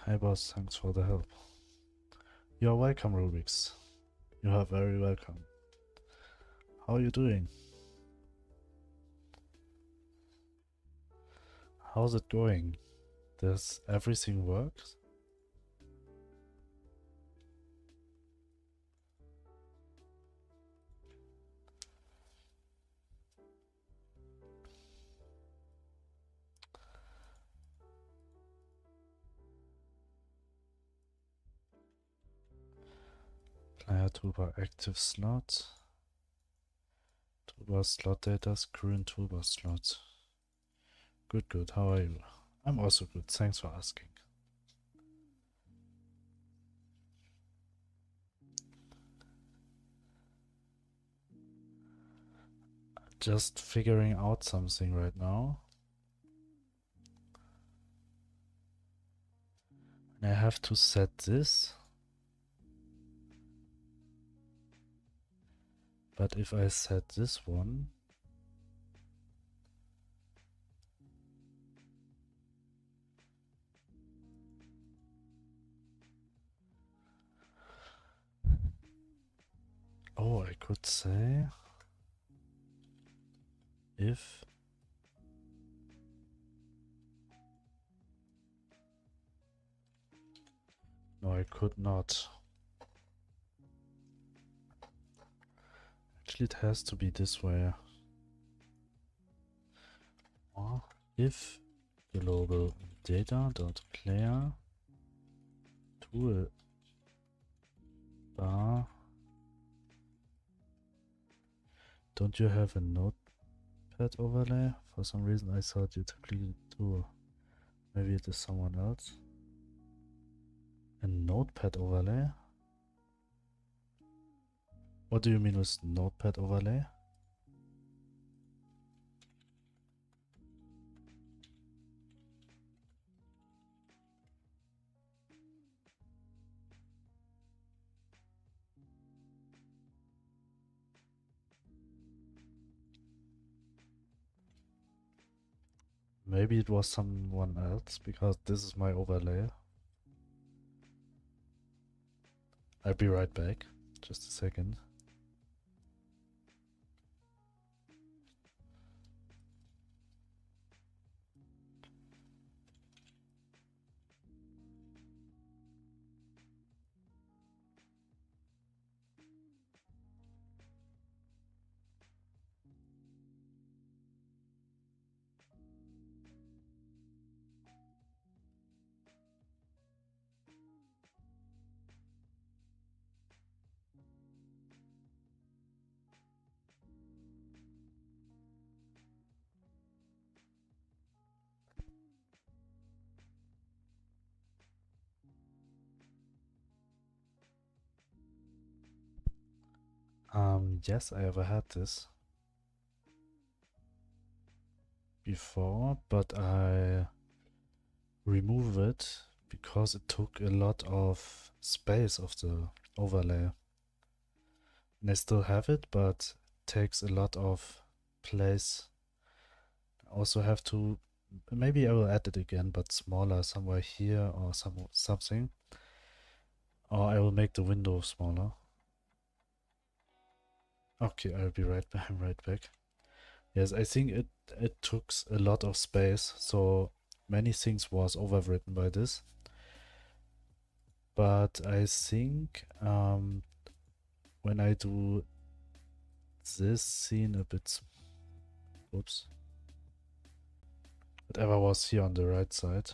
Hi boss, thanks for the help. You are welcome, Rubix. You are very welcome. How are you doing? How's it going? Does everything work? Player toolbar active slot. Toolbar slot data, current toolbar slot. Good, good. How are you? I'm also good. Thanks for asking. Just figuring out something right now. And I have to set this. But if I set this one, oh, I could say if no, I could not. Actually, it has to be this way. Or if global data dot player tool bar. Don't you have a notepad overlay? For some reason I thought you typically do. Maybe it is someone else. A notepad overlay? What do you mean with notepad overlay? Maybe it was someone else, because this is my overlay. I'll be right back. Just a second. Yes, I ever had this before, but I remove it because it took a lot of space of the overlay. And I still have it, but takes a lot of place. I also have to, maybe I will add it again, but smaller somewhere here or something. Or I will make the window smaller. Okay, I'll be right back. I'm right back. Yes, I think it took a lot of space, so many things was overwritten by this. But I think when I do this scene a bit, whoops, whatever was here on the right side,